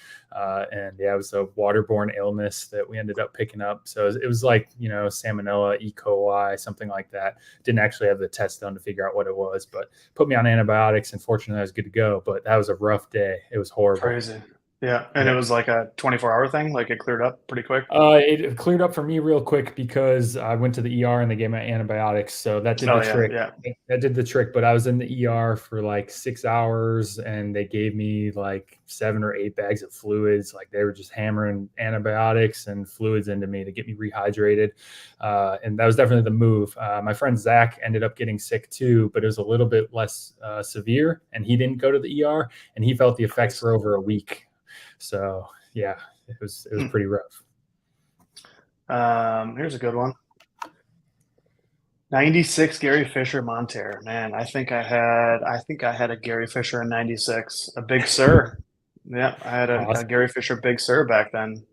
and yeah, it was a waterborne illness that we ended up picking up. So it was like salmonella, E. coli, something like that. Didn't actually have the test done to figure out what it was, but put me on antibiotics. And fortunately, I was good to go. But that was a rough day. It was horrible. crazy. Yeah. And it Yeah. was like a 24-hour thing. Like it cleared up pretty quick. It cleared up for me real quick because I went to the ER and they gave me antibiotics, so that did the Oh yeah. trick. Yeah. That did the trick. But I was in the ER for like 6 hours, and they gave me like 7 or 8 bags of fluids. Like they were just hammering antibiotics and fluids into me to get me rehydrated, and that was definitely the move. My friend Zach ended up getting sick too, but it was a little bit less severe, and he didn't go to the ER, and he felt the effects Nice. for over a week. So yeah, it was Hmm. pretty rough. Here's a good one. 96 Gary Fisher Monterre. Man, I think I had a Gary Fisher in 96. A Big Sur. Yeah, I had a Awesome. Gary Fisher Big Sur back then.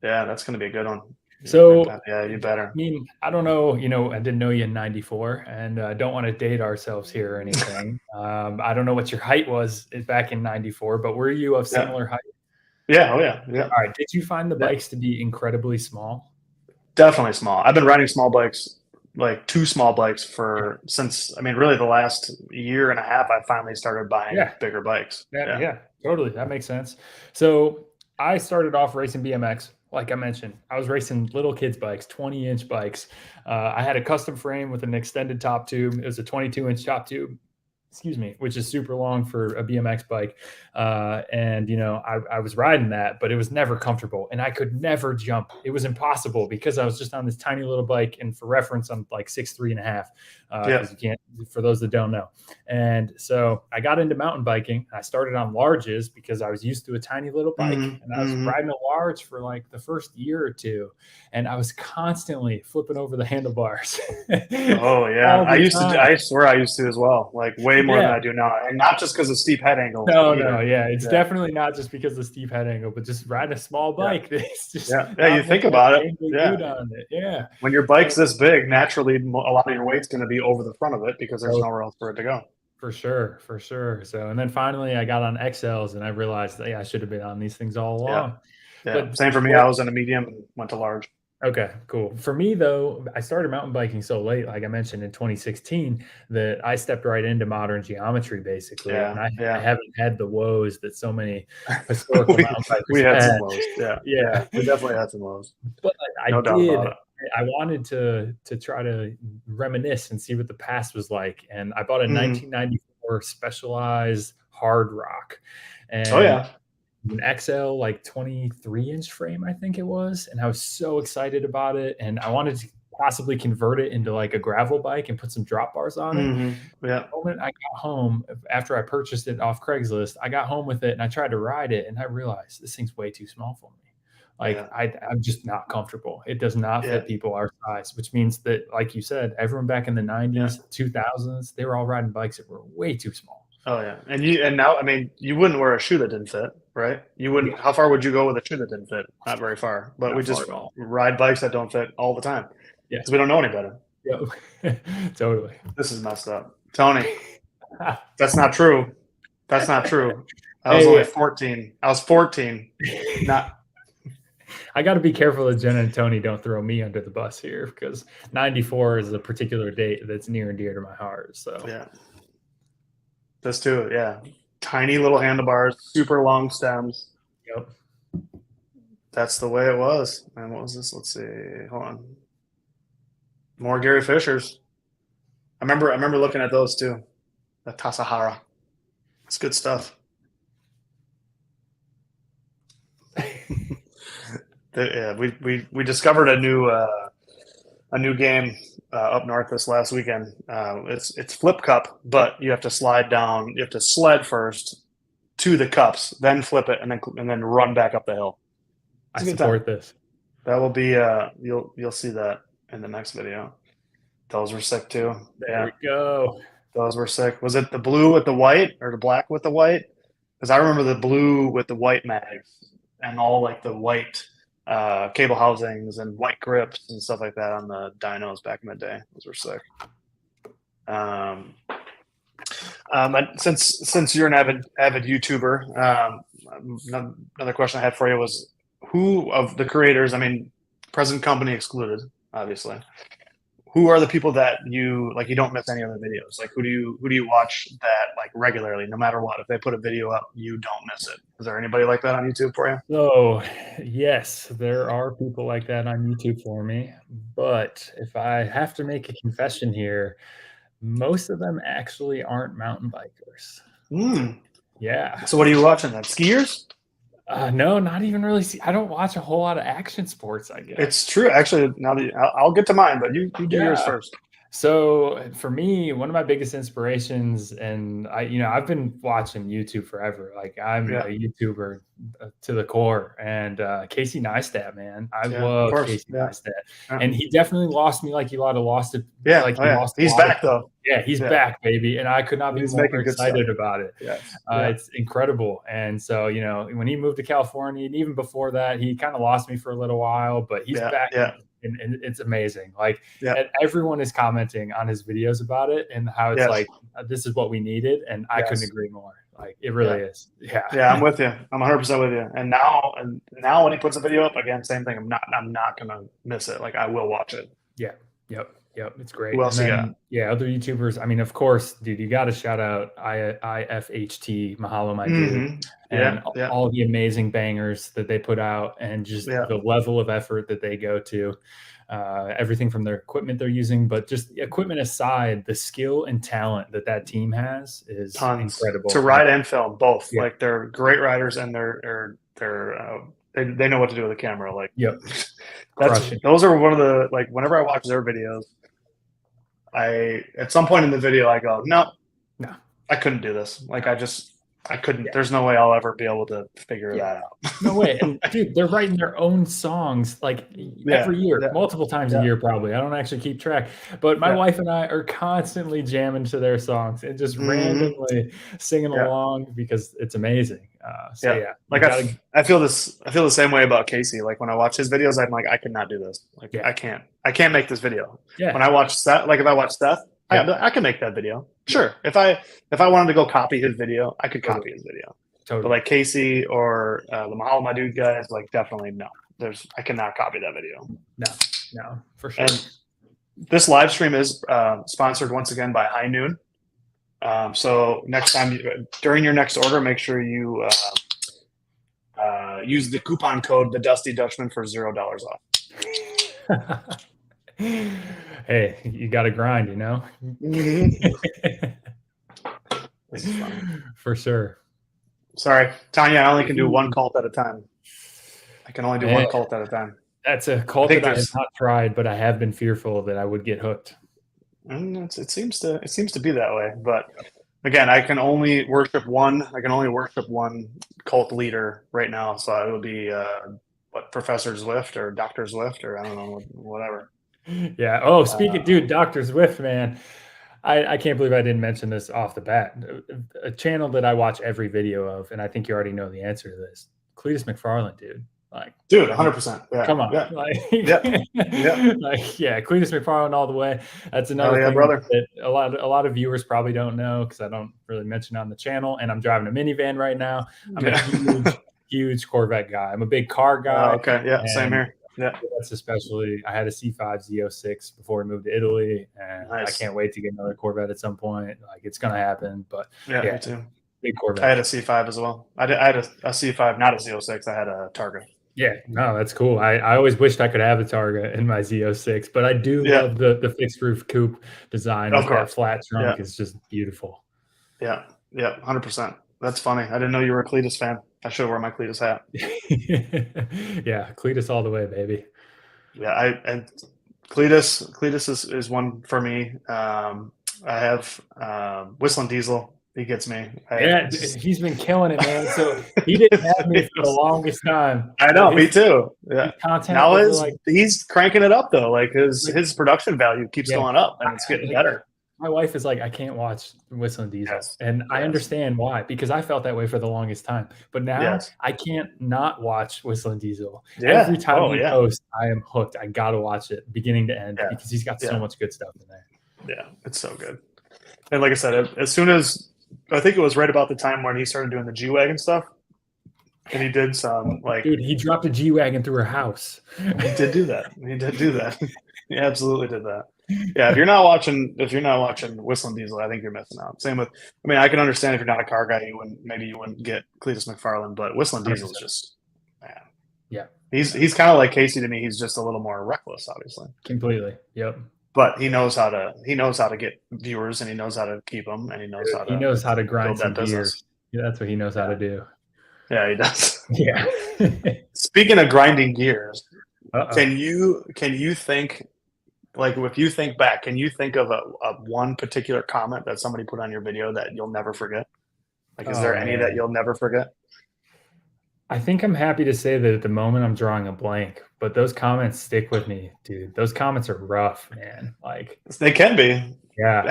Yeah, that's gonna be a good one. So, Yeah, you I better. mean, I don't know, I didn't know you in 94, and don't want to date ourselves here or anything. I don't know what your height was back in 94, but were you of Yeah. similar height? Yeah, oh yeah, yeah. All right. Did you find the Yeah. bikes to be incredibly small? Definitely small. I've been riding small bikes, like two small bikes Yeah. for since I mean, really the last year and a half I finally started buying Yeah. bigger bikes. Yeah, Yeah. yeah, totally. That makes sense. So I started off racing BMX. Like I mentioned, I was racing little kids' bikes, 20-inch bikes. I had a custom frame with an extended top tube. It was a 22-inch top tube, excuse me, which is super long for a BMX bike. And I was riding that, but it was never comfortable, and I could never jump. It was impossible because I was just on this tiny little bike. And for reference, I'm like 6'3.5", Yeah. because you can't, for those that don't know. And so I got into mountain biking. I started on larges because I was used to a tiny little bike, Hmm. and I was Hmm. riding a large for like the first year or two, and I was constantly flipping over the handlebars Oh yeah. all the time. I swear I used to as well, like way more than Yeah. I do now. And not just because of steep head angles No, no, either. yeah, it's Yeah. definitely not just because of the steep head angle, but just riding a small Yeah. bike. There's just Yeah. Yeah. You not much think I about can it. angle Yeah. good on it. Yeah. When your So bike's this big, naturally a lot of your weight's going to be over the front of it because there's so nowhere else for it to go. for sure, for sure. So and then finally I got on XLs, and I realized that, yeah, I should have been on these things all Yeah. along. Yeah. But Same for me. I what was in a medium and went to large. Okay, cool. For me though, I started mountain biking so late, like I mentioned in 2016, that I stepped right into modern geometry basically, and Yeah. I Yeah. haven't had the woes that so many historical we mountain we bikers had have some had. lows. Yeah. Yeah. Yeah. We definitely had some lows. But I No doubt did. about it. I wanted to try to reminisce and see what the past was like, and I bought a Hmm. 1994 Specialized Hard Rock, Oh and yeah. an XL like 23-inch frame, I think it was, and I was so excited about it, and I wanted to possibly convert it into like a gravel bike and put some drop bars on it. Hmm. Yeah. The moment I got home after I purchased it off Craigslist, I got home with it and I tried to ride it, and I realized this thing's way too small for me. Like Yeah. I'm just not comfortable. It does not Yeah. fit people our size, which means that, like you said, everyone back in the Yeah. 90s, 2000s, they were all riding bikes that were way too small. Oh yeah. And now I mean you wouldn't wear a shoe that didn't fit, right? You wouldn't. Yeah, How far would you go with a shoe that didn't fit? Not very far. But we not far just at all. ride bikes that don't fit all the time Yeah. because we don't know any better. Yep. Totally. This is messed up, Tony. That's not true. That's not true. I was only Hey, 14. I was 14. Not I got to be careful that Jen and Tony don't throw me under the bus here because 94 is a particular date that's near and dear to my heart. So, yeah. This too. Yeah. Tiny little handlebars, super long stems. yep. That's the way it was. And what was this? Let's see. Hold on. More Gary Fishers. I remember looking at those too. The Tasahara. It's good stuff. Yeah, we discovered a new game up north this last weekend. It's Flip Cup, but you have to slide down. You have to sled first to the cups, then flip it, and then run back up the hill. I It's a good time. support this. That will be you'll see that in the next video. Those were sick too. There Yeah, we go. those were sick. Was it the blue with the white or the black with the white? Because I remember the blue with the white mags and all like the white cable housings and white grips and stuff like that on the dynos back in the day. Those were sick. Um, since you're an avid YouTuber, another question I had for you was who of the creators, I mean, present company excluded, obviously, who are the people that you like? You don't miss any other videos. Like, who do you watch that like regularly, no matter what? If they put a video up, you don't miss it. Is there anybody like that on YouTube for you? So, yes, there are people like that on YouTube for me. But if I have to make a confession here, most of them actually aren't mountain bikers. Mm. Yeah. So what are you watching then? Skiers? No, not even really. I don't watch a whole lot of action sports, I guess. It's true. Actually, now that I'll get to mine, but you do yours Yeah. first. So for me, one of my biggest inspirations, and I've been watching YouTube forever. Like I'm a Yeah, YouTuber to the core, and Casey Neistat, man, I yeah, of love course. Casey Yeah, Neistat, yeah, and he definitely lost me like he lost it, yeah. like Oh he yeah, lost a he's lot of back though. people. Yeah, he's Yeah, back, baby, and I could not be he's more making good stuff. excited about it. Yes. Yeah. It's incredible, and so when he moved to California, and even before that, he kind of lost me for a little while, but he's Yeah. back, Yeah. and it's amazing. Like Yeah. and everyone is commenting on his videos about it and how it's Yes. like this is what we needed, and I couldn't Yes. agree more. Like it Yeah. really is. Yeah. Yeah. I'm with you. I'm 100% with you. And now when he puts a video up again, same thing. I'm not gonna miss it. Like I will watch it. Yeah. Yep. It's Who great. And else you got? then other YouTubers. I mean, of course, dude, you got to shout out IFHT, Mahalo, my dude, Mm-hmm. and Yeah. Yeah. all the amazing bangers that they put out, and just Yeah. the level of effort that they go to. Everything from their equipment they're using, but just equipment aside, the skill and talent that team has is Tons to incredible. And ride and film both. yeah, Like they're great riders and they know what to do with the camera. Like yep, that's crushing. those are one of the like whenever I watch their videos, I at some point in the video I go, no, No, I couldn't do this. Like I couldn't. yeah, There's no way I'll ever be able to figure yeah. that out. No way. And dude, they're writing their own songs like Yeah, every year, yeah, multiple times a yeah, year, probably. I don't actually keep track, but my yeah. wife and I are constantly jamming to their songs and just Hmm. randomly singing Yeah, along because it's amazing. So yeah. yeah, you Like gotta, I feel this. I feel the same way about Casey. Like when I watch his videos, I'm like, I cannot do this. Like yeah, I can't make this video. yeah, When I watch Seth, like if I watch Seth, yeah, I can make that video. yeah, Sure. If I wanted to go copy his video, I could copy totally, his video. But totally. like Casey or the Mahalo My Dude guys, like definitely no. I cannot copy that video. No, for sure. And this live stream is sponsored once again by High Noon. So next time during your next order, make sure you use the coupon code the Dusty Dutchman for $0 off. Hey, you got to grind, Mm-hmm. This is fun. For sure. Sorry, Tanya. I only can do one cult at a time. I can only do one cult at a time. That's a I cult think that I have not tried, but I have been fearful that I would get hooked. it seems to be that way. But again, I can only worship one. I can only worship one cult leader right now. So it would be Professor Zwift or Doctor Zwift or I don't know, whatever. Yeah. Oh, speaking, dude, Dr. Zwift, man. I can't believe I didn't mention this off the bat. A channel that I watch every video of, and I think you already know the answer to this. Cletus McFarlane, dude. Like, dude, 100%. Yeah, come on, yeah, like, yeah, yeah. like, yeah, Cletus McFarland all the way. That's Hell another yeah, thing brother. that a lot of viewers probably don't know because I don't really mention it on the channel. And I'm driving a minivan right now. I'm a Yeah. huge Corvette guy. I'm a big car guy, Okay. Yeah. Same and here. Yeah. that's especially. I had a C5 Z06 before we moved to Italy, and I Nice. can't wait to get another Corvette at some point. Like it's gonna happen, but Yeah. yeah, Me too. big I Corvette had a guy. C5 as well. I had a C5, not a Z06. I had a Targa. Yeah, no, that's cool. I always wished I could have a Targa in my Z06, but I do Yeah. love the fixed roof coupe design Of with that course. flat Yeah. trunk. It's just beautiful. Yeah. Yeah. 100%. That's funny. I didn't know you were a Cletus fan. I should wear my Cletus hat. Yeah, Cletus all the way, baby. Yeah. And Cletus is one for me. I have Whistling Diesel. He gets me. Yeah, Just, he's been killing it, man. So he didn't have me for the longest time, I but know, me too. his Yeah. content Now over like he's cranking it up though. Like like his production value keeps yeah, going up I, and it's getting like better. my wife is like, I can't watch Whistling Diesel. Yes. And I Yes. understand why, because I felt that way for the longest time. But now Yes. I can't not watch Whistling Diesel. Every Yeah. time Oh he yeah. posts, I am hooked. I got to watch it beginning to end Yeah. because he's got so Yeah. much good stuff in there. Yeah. It's so good. And like I said, as soon as I think it was right about the time when he started doing the G Wagon stuff, and he did some like Dude, he dropped a G Wagon through her house. he did do that. He did do that. He absolutely did that. Yeah, if you're not watching Whistling Diesel, I think you're missing out. Same with, I mean, I can understand if you're not a car guy, you wouldn't get Cletus McFarland, but Whistling Diesel is 100%. just, man, Yeah, he's kind of like Casey to me. He's just a little more reckless, obviously, completely. Yep. but he knows how to get viewers, and he knows how to keep them, and he knows Dude, how he to knows how to grind build some that gears. business. Yeah, that's what he knows how Yeah, to do. yeah, he does. Yeah. Speaking of grinding gears, Uh-oh. can you think, like, if you think back, can you think of a one particular comment that somebody put on your video that you'll never forget? Like, is Oh, there any that man. you'll never forget? I think I'm happy to say that at the moment I'm drawing a blank, but those comments stick with me, dude. Those comments are rough, man. Like, They can be. yeah.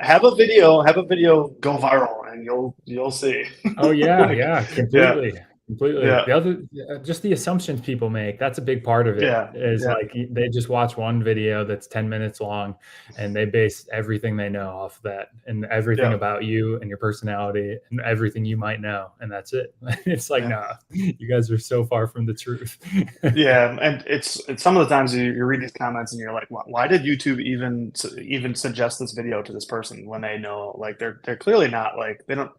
Have a video go viral, and you'll see. Oh yeah, Like, yeah, yeah, completely, completely. yeah, The other, just the assumptions people make. That's a big part of it. yeah, Is yeah, like they just watch one video that's 10 minutes long, and they base everything they know off that, and everything yeah, about you and your personality and everything you might know, and that's it. It's like, yeah. nah, you guys are so far from the truth. Yeah, and it's some of the times you read these comments and you're like, why did YouTube even suggest this video to this person when they know, like, they're clearly not, like, they don't,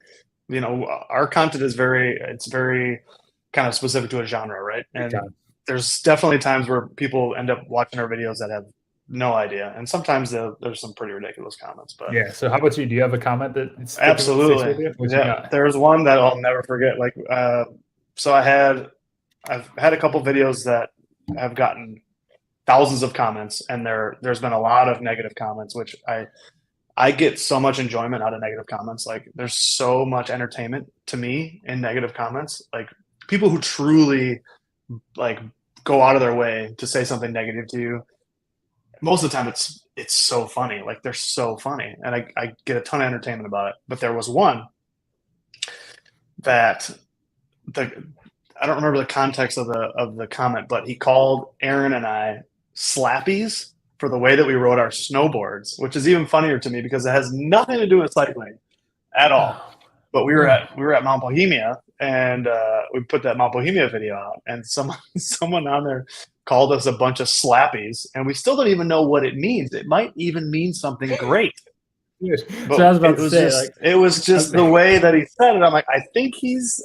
our content is very kind of specific to a genre, right? Big And time. there's definitely times where people end up watching our videos that have no idea, and sometimes there's some pretty ridiculous comments, but Yeah. So how about you? Do you have a comment that sticks absolutely, with you? What you yeah. got? There's one that I'll never forget. Like, so I've had a couple videos that have gotten thousands of comments, and there's been a lot of negative comments, which I get so much enjoyment out of negative comments. Like, there's so much entertainment to me in negative comments. Like, people who truly, like, go out of their way to say something negative to you. Most of the time, it's so funny. Like, they're so funny, and I get a ton of entertainment about it. But there was one that the I don't remember the context of the comment, but he called Aaron and I slappies for the way that we rode our snowboards, which is even funnier to me because it has nothing to do with cycling at all. Oh, But we were man. at Mount Bohemia, and we put that Mount Bohemia video out, and someone on there called us a bunch of slappies, and we still don't even know what it means. It might even mean something great. Dude. So I But was about to say, like, it was just the okay. way that he said it. I'm like, I think he's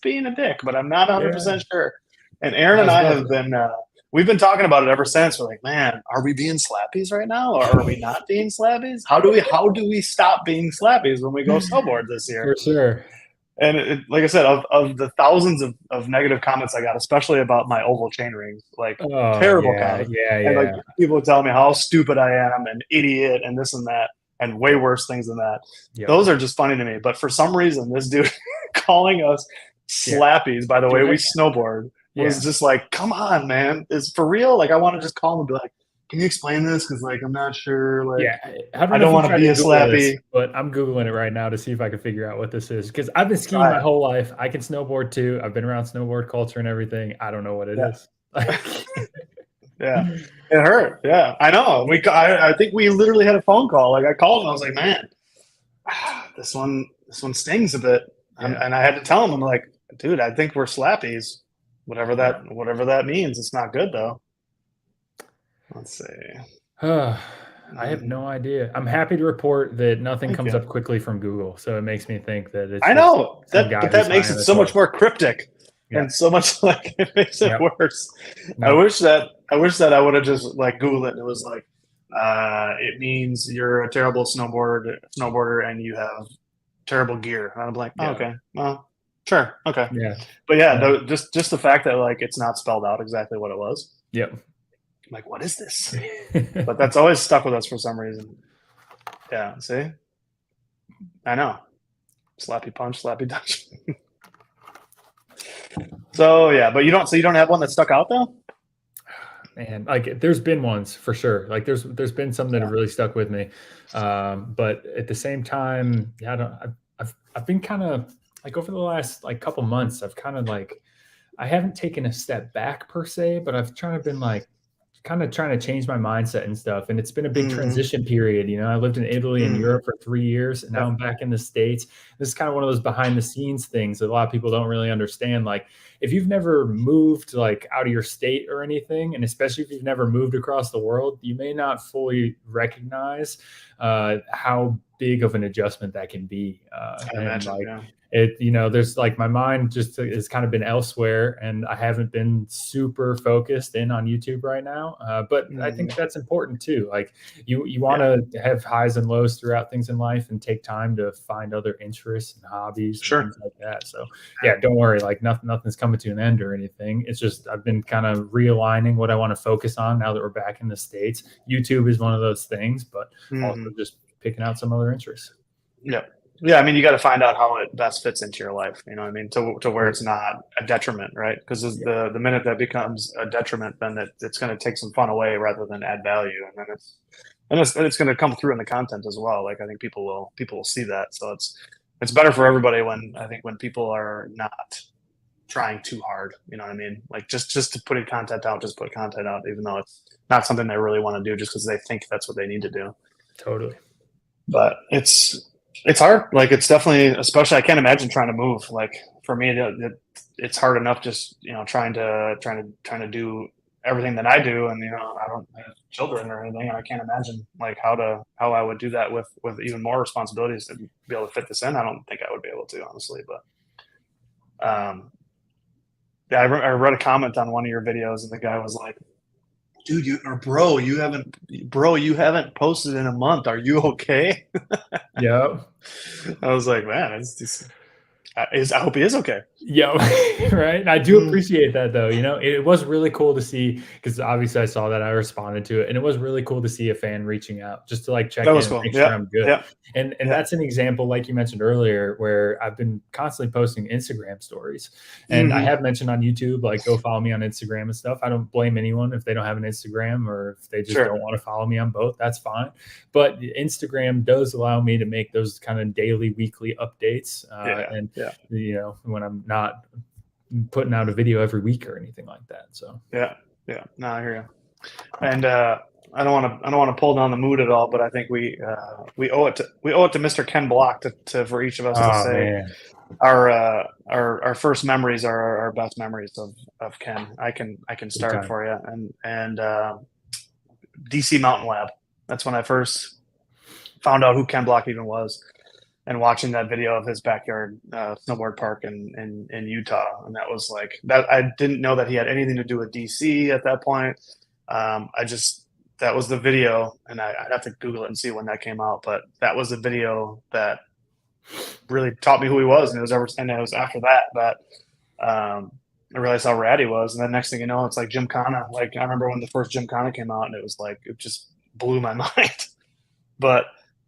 being a dick, but I'm not Yeah, 100% sure. And Aaron I and was I about have to. been we've been talking about it ever since. We're like, man, are we being slappies right now, or are we not being slappies? How do we stop being slappies when we go snowboard this year? For sure. And like I said, of the thousands of negative comments I got, especially about my oval chain rings, like, Oh terrible yeah, comments, yeah, and like yeah, people tell me how stupid I am, an idiot, and this and that, and way worse things than that. yep, Those are just funny to me. But for some reason, this dude calling us yeah. slappies by the way Dude, we snowboard was yeah, just like, come on, man, is for real? Like, I want to just call him and be like, can you explain this? Because like I'm not sure. Like Yeah, I don't I know don't if you want to tried be to a Google slappy. this, but I'm Googling it right now to see if I can figure out what this is. Because I've been skiing Try my it. whole life. I can snowboard too. I've been around snowboard culture and everything. I don't know what it Yeah, is. Like, yeah. It hurt. Yeah, I know. I think we literally had a phone call. Like I called and I was like, man, this one stings a bit. yeah. And I had to tell him, I'm like, dude, I think we're slappies. Yeah. Whatever that means. It's not good though. Let's see. I have Mm, no idea. I'm happy to report that nothing thank comes you. up quickly from Google, so it makes me think that it's I just know some that, guy but who's that high makes on it his so much horse. more cryptic Yeah. and so much like it makes it Yep. worse. Nope. I wish that I would have just like Googled it and it was like, it means you're a terrible snowboarder and you have terrible gear. And I'm like, oh, Yeah. okay, well, sure, okay. Yeah. But yeah, No. just the fact that like it's not spelled out exactly what it was. Yep. I'm like, what is this? But that's always stuck with us for some reason. Yeah, see, I know. Slappy punch, slappy touch. So yeah, but you don't have one that stuck out though. Man, like there's been ones for sure. Like there's been some that Yeah. have really stuck with me. But at the same time, yeah, I don't I've been kind of like over the last like couple months, I've kind of like I haven't taken a step back per se, but I've kind of been like kind of trying to change my mindset and stuff. And it's been a big Mm-hmm. transition period. You know, I lived in Italy and Mm-hmm. Europe for 3 years, and now Yep. I'm back in the States. This is kind of one of those behind the scenes things that a lot of people don't really understand. Like, if you've never moved like out of your state or anything, and especially if you've never moved across the world, you may not fully recognize how big of an adjustment that can be. I And imagine. like, Yeah. there's like my mind just has kind of been elsewhere, and I haven't been super focused in on YouTube right now. But I Mm-hmm. think that's important too. Like, you want Yeah. to have highs and lows throughout things in life and take time to find other interests and hobbies and Sure. things like that. So yeah, don't worry. Like, nothing's coming to an end or anything. It's just I've been kind of realigning what I want to focus on now that we're back in the States. YouTube is one of those things, but also Mm-hmm. just picking out some other interests. Yeah. Yeah. I mean, you got to find out how it best fits into your life. You know what I mean? To where it's Totally. not a detriment, right? Because Yeah. the minute that becomes a detriment, then it's going to take some fun away rather than add value, and then it's going to come through in the content as well. Like I think people will see that. So it's better for everybody when I think when people are not trying too hard. You know what I mean? Like just to putting content out, just put content out, even though it's not something they really want to do, just because they think that's what they need to do. Totally. But it's hard. Like it's definitely, especially I can't imagine trying to move. Like for me, it's hard enough just trying to do everything that I do, and I don't have children or anything. And I can't imagine like how I would do that with even more responsibilities to be able to fit this in. I don't think I would be able to honestly, but yeah, I read a comment on one of your videos, and the guy was like, "Dude, you haven't posted in a month. Are you okay?" Yeah. I was like, "Man, I hope he is okay." Yeah, right. And I do Mm, appreciate that though. It was really cool to see because obviously I saw that I responded to it, and it was really cool to see a fan reaching out just to like that check in was and cool. make sure Yeah, I'm good. yeah, And yeah. that's an example, like you mentioned earlier, where I've been constantly posting Instagram stories, and I Hmm. have mentioned on YouTube like go follow me on Instagram and stuff. I don't blame anyone if they don't have an Instagram or if they just don't Sure. want to follow me on both. That's fine. But Instagram does allow me to make those kind of daily, weekly updates, Yeah, and yeah, when I'm not putting out a video every week or anything like that. So yeah, yeah. No, I hear you. And I don't want to pull down the mood at all, but I think we owe it to Mr. Ken Block to for each of us to oh say man. our first memories are our best memories of Ken. I can Big start time. for you, and DC Mountain Lab. That's when I first found out who Ken Block even was, and watching that video of his backyard snowboard park in Utah, and that was like that. I didn't know that he had anything to do with DC at that point. I just that was the video, and I'd have to Google it and see when that came out, but that was the video that really taught me who he was, and it was after that I realized how rad he was, and then next thing you know, it's like Gymkhana. Like I remember when the first Gymkhana came out, and it was like it just blew my mind. But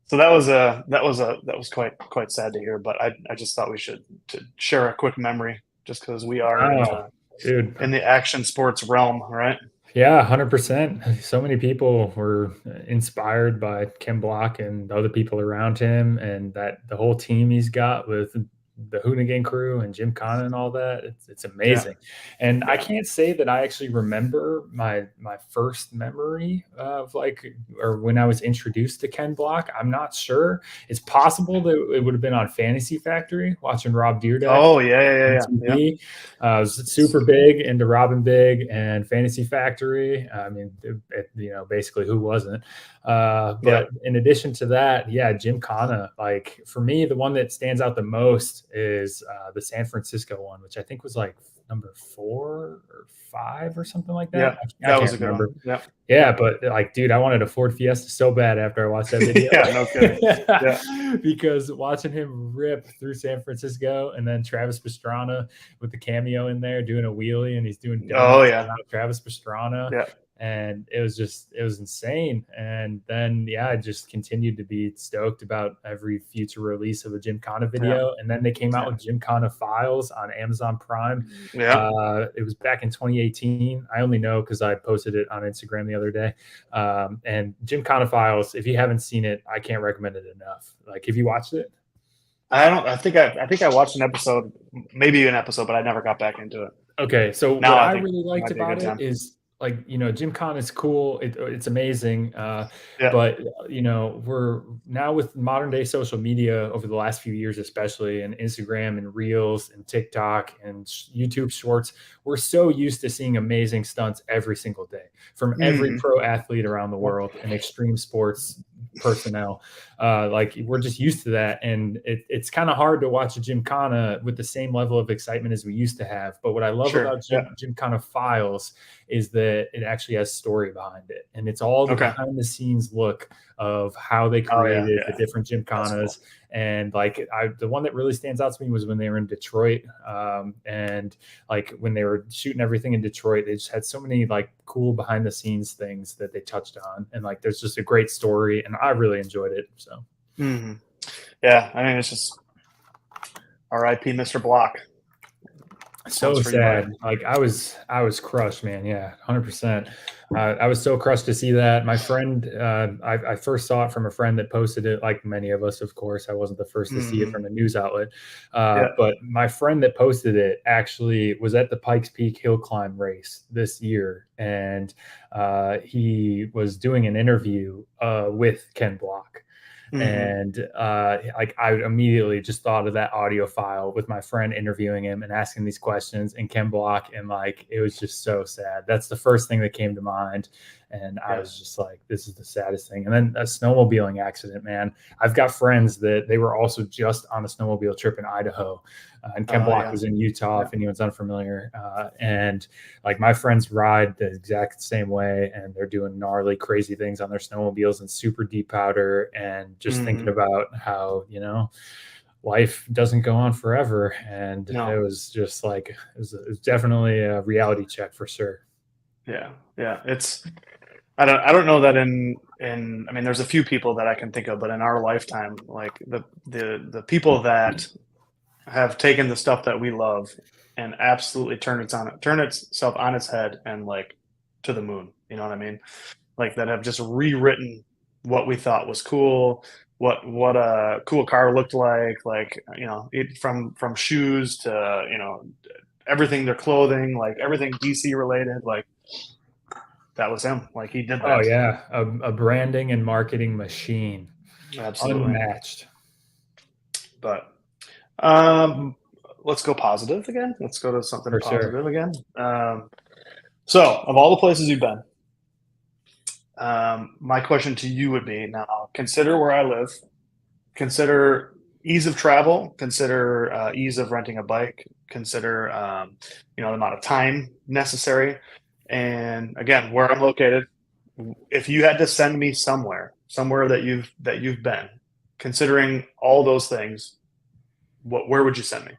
so that was quite sad to hear. But I just thought we should to share a quick memory, just because we are Oh, dude. in the action sports realm, right? Yeah, 100%. So many people were inspired by Ken Block and the other people around him, and that the whole team he's got with the Hoonigan crew and Jim Connor and all that. It's Yeah, amazing. And I yeah. can't say that I actually remember my first memory of like or when I was introduced to Ken Block. I'm not sure. It's possible that it would have been on Fantasy Factory watching Rob Deerdeck Oh yeah, yeah, yeah, on yeah. Yeah. TV. I was super big into Robin Big and Fantasy Factory. I mean, basically, who wasn't? Yeah. But in addition to that, yeah, Jim Connor. Like for me, the one that stands out the most is the San Francisco one, which I think was like number 4 or 5 or something like that. Yeah, I that was can't a good one. remember. Yeah, Yeah, yeah, but like, dude, I wanted a Ford Fiesta so bad after I watched that video. yeah. No kidding. Yeah. Because watching him rip through San Francisco and then Travis Pastrana with the cameo in there doing a wheelie and he's doing Oh donuts yeah. around Travis Pastrana. Yeah. And it was insane. And then, yeah, I just continued to be stoked about every future release of a Jim Connor Yeah. video. And then they came out Yeah. with Jim Connor Files on Amazon Prime. Yeah. It was back in 2018. I only know because I posted it on Instagram the other day. And Jim Connor Files, if you haven't seen it, I can't recommend it enough. Like, have you watched it? I don't. I think I watched an episode, maybe an episode, but I never got back into it. Okay, so Now what I I think really it liked might be a good about it time. is like Jim Con is cool. It's amazing, Yeah. but we're now with modern day social media over the last few years, especially and Instagram and Reels and TikTok and YouTube Shorts. We're so used to seeing amazing stunts every single day from every Hmm. pro athlete around the world and extreme sports personnel. Like we're just used to that, and it's kind of hard to watch a Gymkhana with the same level of excitement as we used to have. But what I love Sure. about Yeah. Gymkhana Files is that it actually has story behind it, and it's all the Okay. behind the scenes look of how they Oh yeah. created the Yeah. different That's Gymkhanas. cool. And like the one that really stands out to me was when they were in Detroit, and like when they were shooting everything in Detroit, they just had so many like cool behind the scenes things that they touched on, and like there's just a great story, and I really enjoyed it. So Hmm. Yeah. I mean, it's just R.I.P. Mr. Block. This one's so for you, buddy. sad. Like I was crushed, man. Yeah, 100%. I was so crushed to see that. My friend, I first saw it from a friend that posted it, like many of us, of course. I wasn't the first to see it Hmm. from a news outlet. Yeah. But my friend that posted it actually was at the Pikes Peak Hill Climb race this year. And he was doing an interview with Ken Block. Hmm. And like I immediately just thought of that audio file with my friend interviewing him and asking these questions and Ken Block, and like it was just so sad. That's the first thing that came to mind, and I Yeah. was just like, this is the saddest thing. And then a snowmobiling accident, man. I've got friends that they were also just on a snowmobile trip in Idaho, and Ken Block Yeah. was in Utah. Yeah. If anyone's unfamiliar, and like my friends ride the exact same way, and they're doing gnarly, crazy things on their snowmobiles and super deep powder, and just thinking Hmm. about how life doesn't go on forever. And it No. was just like it was definitely a reality check for sure. Yeah. Yeah. It's. I don't know that in. I mean, there's a few people that I can think of, but in our lifetime, like the people that have taken the stuff that we love and absolutely turn itself on its head and like to the moon. You know what I mean? Like that have just rewritten what we thought was cool, what a cool car looked like from shoes to everything, their clothing, like everything DC related, like that was him. Like he did Oh that. yeah, a branding and marketing machine, Absolutely. unmatched But um, let's go positive again. Let's go to something for sure. positive again. So, of all the places you've been, my question to you would be now consider where I live, consider ease of travel, consider ease of renting a bike, consider the amount of time necessary, and again, where I'm located. If you had to send me somewhere that you've been, considering all those things, where would you send me?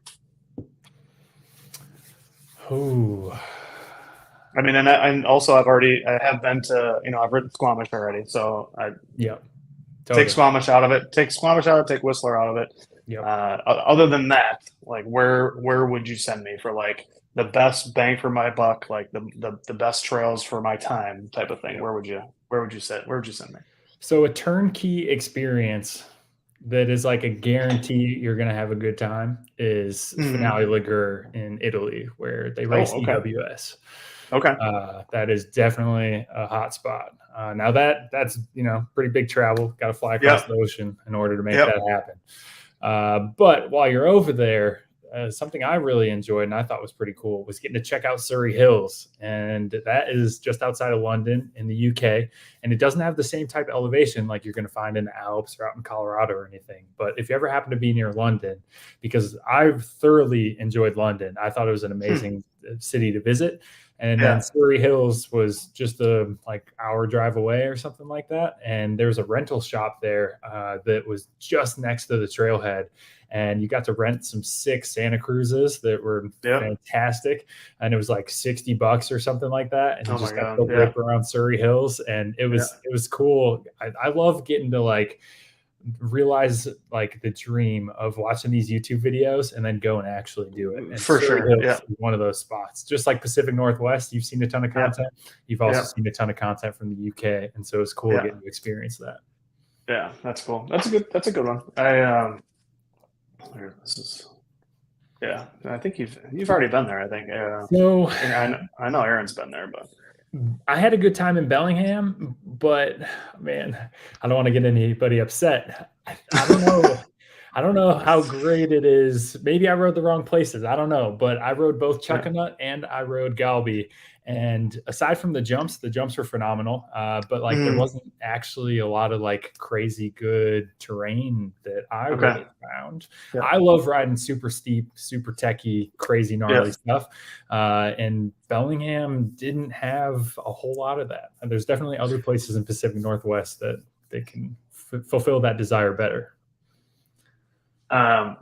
Oh, I mean, and also I have been to, I've written Squamish already, so I yeah, take totally. Squamish out of it, take Squamish out of it, take Whistler out of it. Yep. Other than that, like where would you send me for like the best bang for my buck, like the best trails for my time type of thing? Yep. Where would you send me? So a turnkey experience that is like a guarantee you're going to have a good time is Finale Hmm. Ligur in Italy, where they race Oh, okay. EWS. Okay. That is definitely a hot spot. Now that's pretty big travel. Got to fly across Yep. the ocean in order to make Yep. that happen. But while you're over there, something I really enjoyed and I thought was pretty cool was getting to check out Surrey Hills, and that is just outside of London in the UK. And it doesn't have the same type of elevation like you're going to find in the Alps or out in Colorado or anything. But if you ever happen to be near London, because I've thoroughly enjoyed London, I thought it was an Hmm. amazing city to visit. And then Yeah. Surrey Hills was just a like hour drive away or something like that. And there was a rental shop there that was just next to the trailhead. And you got to rent some sick Santa Cruzes that were Yep. fantastic. And it was like $60 or something like that. And you Oh my just got to God. go Yeah. rip around Surrey Hills. And it Yeah. was it was cool. I love getting to like realize like the dream of watching these YouTube videos and then go and actually do it. And For Surrey sure. Yeah. Hills is one of those spots. Just like Pacific Northwest, you've seen a ton of Yeah. content. You've also Yeah. seen a ton of content from the UK, and so it's cool Yeah. getting to experience that. Yeah. That's cool. That's a good one. This is yeah. I think you've already been there. I think. So I know Aaron's been there, but I had a good time in Bellingham, but man, I don't want to get anybody upset. I don't know. I don't know how great it is. Maybe I rode the wrong places. I don't know, but I rode both yeah. Chuckanut and I rode Galby. And aside from the jumps were phenomenal. But like there Mhm. wasn't actually a lot of like crazy good terrain that I Okay. really found. Yeah. I love riding super steep, super techie, crazy gnarly Yeah. stuff. And Bellingham didn't have a whole lot of that. And there's definitely other places in Pacific Northwest that they can fulfill that desire better. Um,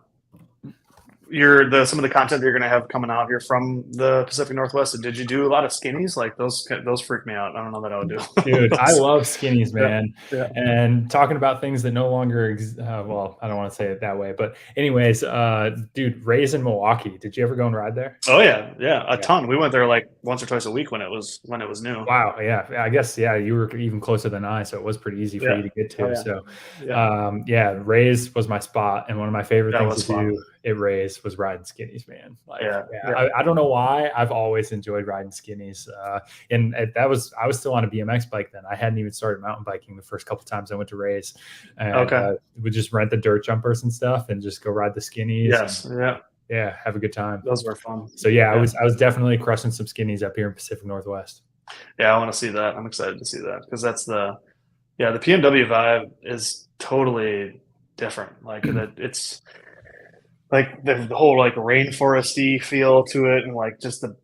some of the content that you're going to have coming out here from the Pacific Northwest. Did you do a lot of skinnies? Like those freak me out. I don't know that I would do Dude, I those. love skinnies, Yeah. man. Yeah. And talking about things that no longer, well, I don't want to say it that way, but anyways, dude, Ray's in Milwaukee. Did you ever go and ride there? Oh yeah. Yeah. A Yeah. ton. We went there like once or twice a week when it was new. Wow. Yeah. I guess, yeah, you were even closer than I, so it was pretty easy for Yeah. you to get Oh to. yeah. So, Yeah. yeah, Ray's was my spot. And one of my favorite That things was to fun. do at Ray's was riding skinnies, man. Like, Yeah. yeah, Yeah. I don't know why. I've always enjoyed riding skinnies. And I was still on a BMX bike then. I hadn't even started mountain biking the first couple times I went to Ray's. And Okay. would just rent the dirt jumpers and stuff and just go ride the skinnies and Yes. Yeah. yeah, have a good time. Those were fun. So yeah, Yeah. I was definitely crushing some skinnies up here in Pacific Northwest. Yeah. I want to see that. I'm excited to see that because the PMW vibe is totally different. Like that, it's like the whole like rainforesty feel to it, and like just the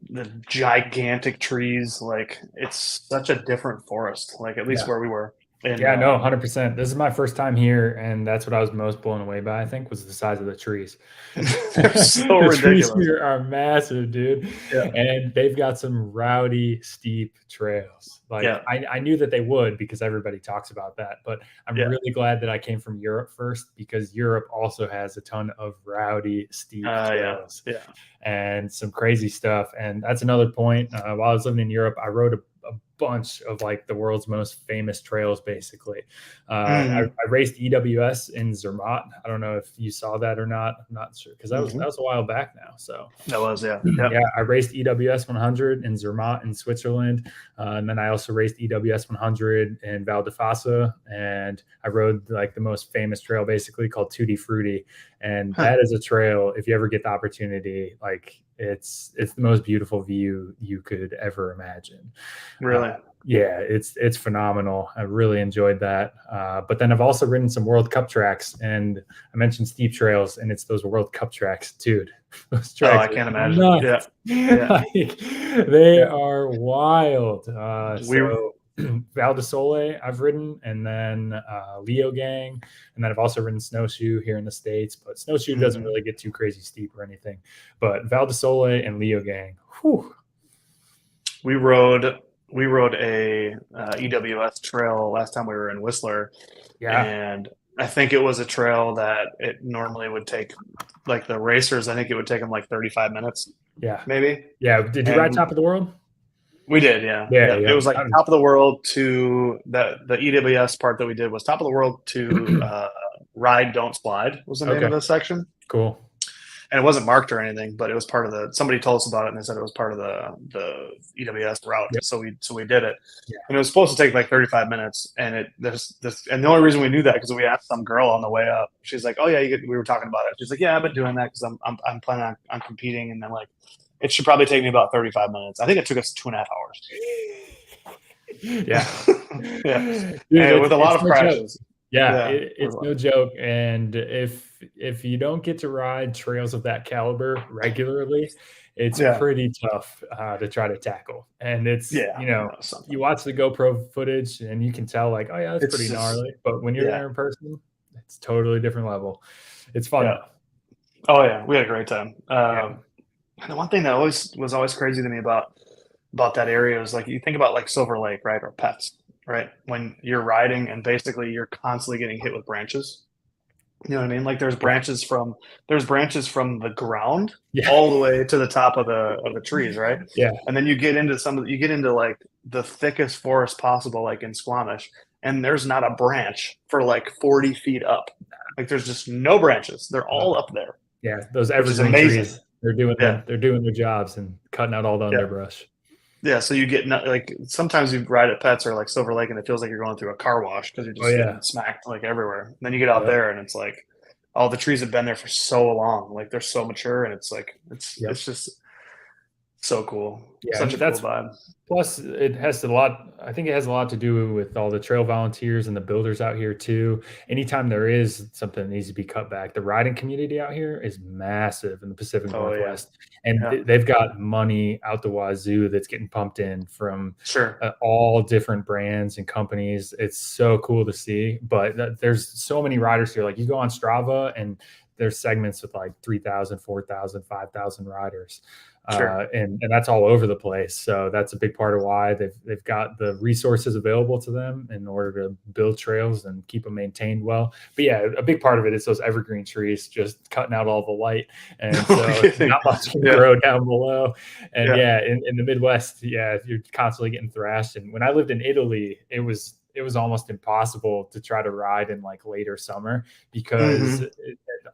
gigantic trees. Like it's such a different forest. Like at least Yeah. where we were. And Yeah, no, 100%. This is my first time here, and that's what I was most blown away by, I think, was the size of the trees. they're so The trees ridiculous. here are massive, dude. Yeah. And they've got some rowdy, steep trails. Like Yeah. I knew that they would because everybody talks about that. But I'm Yeah. really glad that I came from Europe first because Europe also has a ton of rowdy, steep Yeah. trails Yeah. and some crazy stuff. And that's another point. While I was living in Europe, I rode a bunch of like the world's most famous trails, basically. Hmm. I raced EWS in Zermatt. I don't know if you saw that or not. I'm not sure because Hmm. that was a while back now. So That was yeah. yeah, I raced EWS 100 in Zermatt in Switzerland, and then I also raced EWS 100 in Val di Fassa, and I rode like the most famous trail, basically called Tutti Frutti, and Huh. that is a trail. If you ever get the opportunity, like it's the most beautiful view you could ever imagine. Really. Yeah, it's phenomenal. I really enjoyed that. But then I've also ridden some World Cup tracks, and I mentioned steep trails, and it's those World Cup tracks, dude. Those Oh, tracks I are can't imagine. Yeah. nuts. Yeah. Like, they Yeah. are wild. We. So Val di Sole I've ridden, and then Leo Gang, and then I've also ridden Snowshoe here in the States. But Snowshoe doesn't Mhm. really get too crazy steep or anything. But Val di Sole and Leo Gang, whew. We rode a EWS trail last time we were in Whistler, Yeah. and I think it was a trail that it normally would take, like the racers, I think it would take them like 35 minutes, Yeah. maybe. Yeah. Did you ride And Top of the World? we did, yeah. Yeah. Yeah. It Yeah. was like top of the world to the EWS part that we did was top of the world to Ride Don't Slide was the name of Okay. the section. Cool. And it wasn't marked or anything, but it was part of somebody told us about it and they said it was part of the EWS route. Yep. So we did it. Yeah. And it was supposed to take like 35 minutes. And and the only reason we knew that because we asked some girl on the way up. She's like, "Oh yeah, we were talking about it." She's like, "Yeah, I've been doing that because I'm planning on competing." And then like, it should probably take me about 35 minutes. I think it took us 2.5 hours. Yeah. Yeah, Dude, and with a lot it's of no joke. crashes. Yeah, Yeah, it's no joke. And if you don't get to ride trails of that caliber regularly, it's yeah, pretty tough to try to tackle. And it's, yeah. you watch the GoPro footage and you can tell like, oh yeah, that's It's pretty just gnarly. But when you're yeah, there in person, it's totally different level. It's fun yeah. though. Oh yeah, we had a great time. Yeah. And the one thing that always crazy to me about that area is like you think about like Silver Lake, right, or Pets, right? When you're riding and basically you're constantly getting hit with branches. You know what I mean? Like Yeah. there's branches from the ground Yeah. all the way to the top of the trees, right? Yeah. And then you get into like the thickest forest possible, like in Squamish, and there's not a branch for like 40 feet up. Like there's just no branches. They're Uh, all up there, yeah. Those which is evergreen amazing. trees, they're doing Yeah, their jobs and cutting out all the yeah. underbrush. Yeah, so you get like sometimes you ride at Pets or like Silver Lake and it feels like you're going through a car wash because you're Oh just yeah. getting smacked like everywhere. And then you get out Yep. there and it's like all the trees have been there for so long, like they're so mature and it's like Yep. it's just so cool, Yeah. such And a cool that's vibe. plus, it has a lot. I think it has a lot to do with all the trail volunteers and the builders out here too. Anytime there is something that needs to be cut back, the riding community out here is massive in the Pacific Oh yeah, Northwest, and yeah, they've got money out the wazoo that's getting pumped in from sure, all different brands and companies. It's so cool to see. But there's so many riders here. Like you go on Strava and there's segments with like 3,000, 4,000, 5,000 riders. sure, And that's all over the place. So that's a big part of why they've got the resources available to them in order to build trails and keep them maintained well. But yeah, a big part of it is those evergreen trees just cutting out all the light, and so not much can yeah, grow down below. And yeah, yeah, in the Midwest, yeah, you're constantly getting thrashed. And when I lived in Italy, it was almost impossible to try to ride in like later summer because hmm,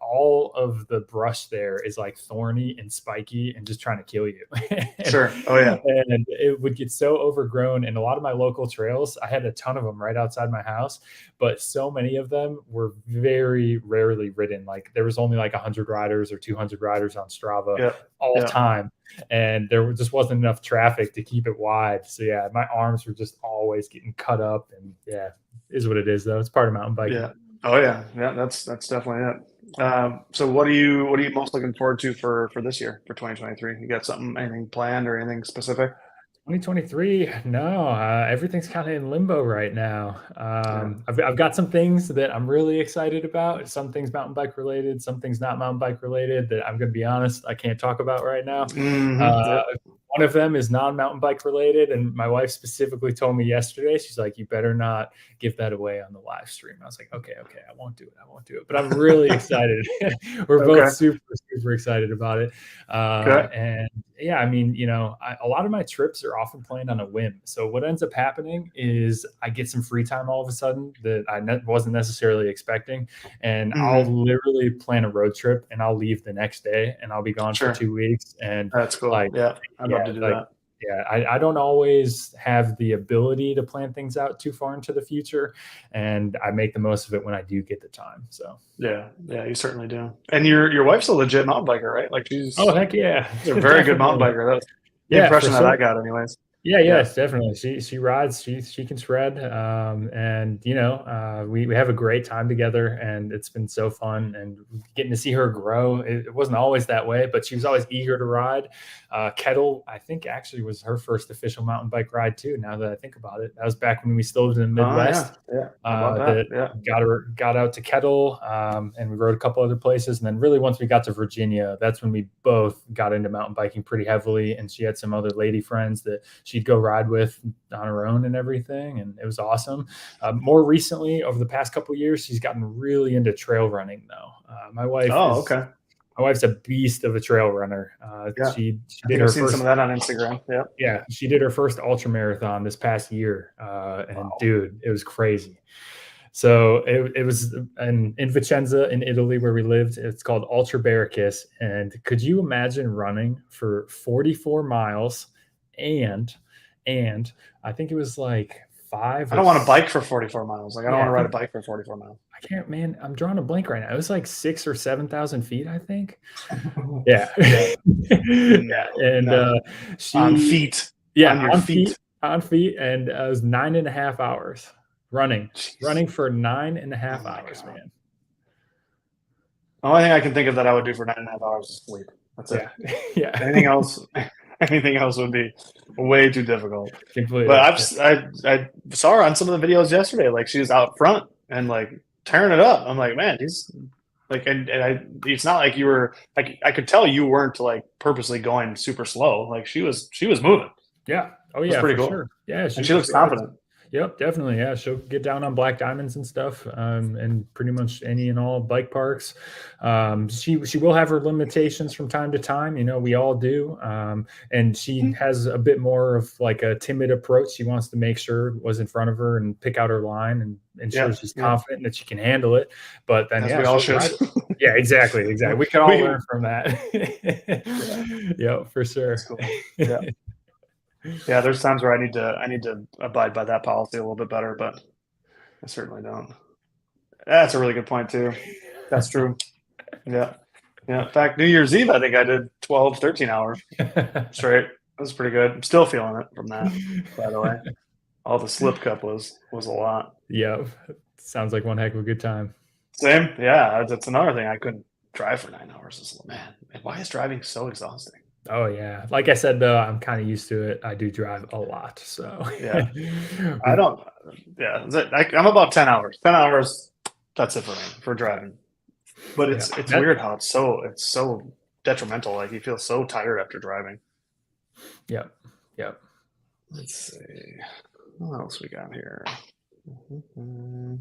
all of the brush there is like thorny and spiky and just trying to kill you. and, sure, oh yeah, and it would get so overgrown. And a lot of my local trails, I had a ton of them right outside my house, but so many of them were very rarely ridden. Like there was only like 100 riders or 200 riders on Strava yeah, all yeah, time. And there just wasn't enough traffic to keep it wide. So yeah, my arms were just always getting cut up. And yeah, is what it is though. It's part of mountain biking. yeah, oh yeah, yeah. That's definitely it. So what are you most looking forward to for this year for 2023? You got anything planned or anything specific? 2023, no, everything's kind of in limbo right now. Yeah. I've got some things that I'm really excited about. Some things mountain bike related, some things not mountain bike related that I'm going to be honest, I can't talk about right now. Hmm. Uh, Yep. one of them is non-mountain bike related, and my wife specifically told me yesterday, she's like, "You better not give that away on the live stream." I was like, "Okay, I won't do it. I won't do it." But I'm really excited. We're both Okay. super excited about it. Okay. And yeah, I mean, a lot of my trips are often planned on a whim. So what ends up happening is I get some free time all of a sudden that I wasn't necessarily expecting, and I'll Hmm. literally plan a road trip and I'll leave the next day and I'll be gone for Sure. 2 weeks. And That's cool. like, Yeah. I'd love yeah, to do like that. yeah, I don't always have the ability to plan things out too far into the future, and I make the most of it when I do get the time. So, Yeah. Yeah. You certainly do. And your wife's a legit mountain biker, right? Like oh she's heck yeah, a very good mountain definitely, biker. That's the yeah, for impression that I sure. got, anyways. Yeah, Yeah. yes, definitely. She rides. She can shred. And we have a great time together, and it's been so fun. And getting to see her grow. It wasn't always that way, but she was always eager to ride. Kettle, I think, actually was her first official mountain bike ride too. Now that I think about it, that was back when we still lived in the Oh yeah. Midwest. Yeah. How about that? That Yeah. got out to Kettle, and we rode a couple other places. And then really once we got to Virginia, that's when we both got into mountain biking pretty heavily. And she had some other lady friends that she'd go ride with on her own and everything, and it was awesome. More recently, over the past couple of years, she's gotten really into trail running though. Oh, okay. My wife's a beast of a trail runner. Yeah. She I did think I've her seen some first of that on Instagram. Yeah. yeah, she did her first ultra marathon this past year, and Wow. dude, it was crazy. So it was in Vicenza in Italy where we lived. It's called Ultra Barricus, and could you imagine running for 44 miles and I think it was like five I or don't want to bike for 44 miles. Like I don't yeah, want I to ride a think bike for 44 miles. I can't, man. I'm drawing a blank right now. It was like 6 or 7 thousand feet, I think. Yeah. Yeah. Yeah. No, And no. On she, feet. yeah, On your feet. on feet. And it was 9.5 hours Jeez. running for nine and a Oh half my hours, God. man. The only thing I can think of that I would do for 9.5 hours is sleep. That's it. Yeah. Yeah. Anything else, anything else would be way too difficult. But Completely. Yeah. I saw her on some of the videos yesterday. Like she was out front and like tearing it up. I'm like, man, he's like, it's not like you were like I could tell you weren't like purposely going super slow. Like she was moving. It Yeah. Oh, was yeah, pretty for cool, sure. Yeah. and she looks She rides. confident. Yep, definitely. Yeah, she'll get down on black diamonds and stuff, and pretty much any and all bike parks. She will have her limitations from time to time. You know, we all do. And she has a bit more of like a timid approach. She wants to make sure was in front of her and pick out her line and ensure Yeah, she's yeah, confident that she can handle it. But then, as yeah, we all she'll should. ride it. Yeah, exactly, exactly. We can all We learn from that. yeah, Yeah, for that's sure. cool. Yeah. Yeah, there's times where I need to abide by that policy a little bit better, but I certainly don't. That's a really good point too. That's true. Yeah. Yeah. In fact, New Year's Eve, I think I did 12, 13 hours straight. That was pretty good. I'm still feeling it from that, by the way. All the slip cup was a lot. Yeah, sounds like one heck of a good time. Same. Yeah. That's another thing. I couldn't drive for 9 hours. Man, why is driving so exhausting? Oh yeah. Like I said though, I'm kind of used to it. I do drive a lot. So Yeah. I don't, yeah. I'm about 10 hours. 10 hours, that's it for me for driving. But yeah. it's That weird how it's so detrimental. Like you feel so tired after driving. yeah. Yeah. Let's see. What else we got here? Mhm.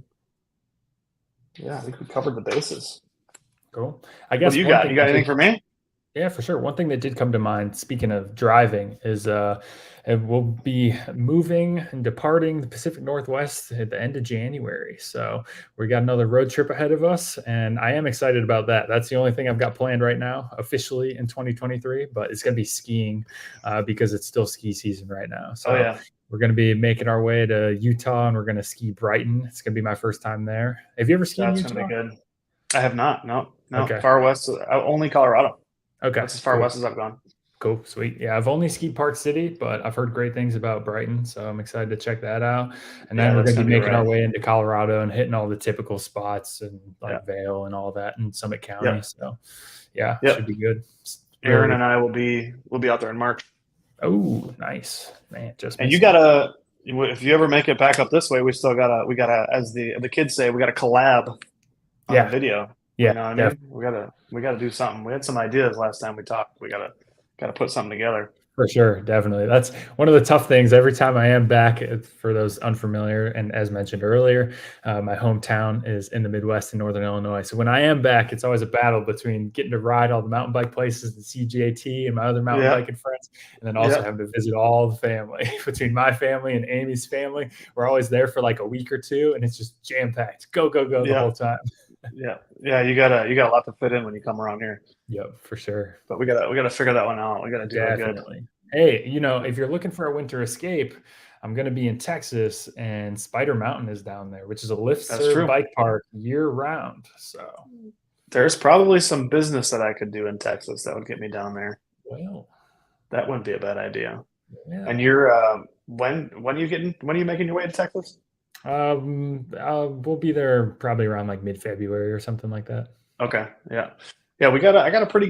Yeah, I think we covered the bases. Cool. I What do guess you one got? thing You got that anything did for me? yeah, for sure. One thing that did come to mind, speaking of driving, is we'll be moving and departing the Pacific Northwest at the end of January. So we got another road trip ahead of us, and I am excited about that. That's the only thing I've got planned right now, officially in 2023. But it's going to be skiing because it's still ski season right now. Oh So yeah, we're going to be making our way to Utah, and we're going to ski Brighton. It's going to be my first time there. Have you ever skied in that's gonna be Utah? good. I have not. No, no. Okay. Far west, only Colorado. Okay. That's as far Cool. west as I've gone. Cool, sweet. Yeah, I've only skied Park City, but I've heard great things about Brighton, so I'm excited to check that out. And Yeah, then we're that's going to gonna be be making our right. way into Colorado and hitting all the typical spots and Yeah. like Vail and all that in Summit County. Yep. So, yeah, should Yep. be good. Aaron Really. and I we'll be out there in March. Oh, nice, man. Just And you missed it. gotta if you ever make it back up this way, we gotta as the kids say, we gotta collab on a Yeah, video. yeah, You know what I def- mean? We gotta do something. We had some ideas last time we talked. We gotta put something together. for sure, definitely. That's one of the tough things. Every time I am back, for those unfamiliar, and as mentioned earlier, my hometown is in the Midwest in Northern Illinois. So when I am back, it's always a battle between getting to ride all the mountain bike places, the CJT, and my other mountain Yeah. biking friends, and then also Yeah. having to visit all the family. Between my family and Amy's family, we're always there for like a week or two, and it's just jam packed. Go, go, go the Yeah. whole time. Yeah. Yeah. You got a lot to fit in when you come around here. Yep, for sure. But we gotta figure that one out. We gotta do it good. Definitely. Hey, if you're looking for a winter escape, I'm going to be in Texas and Spider Mountain is down there, which is a lift That's serve true. bike park year round. So, There's probably some business that I could do in Texas that would get me down there. well, That wouldn't be a bad idea. And yeah. you're when are you making your way to Texas? We'll be there probably around like mid-February or something like that. Okay. Yeah. Yeah, I got a pretty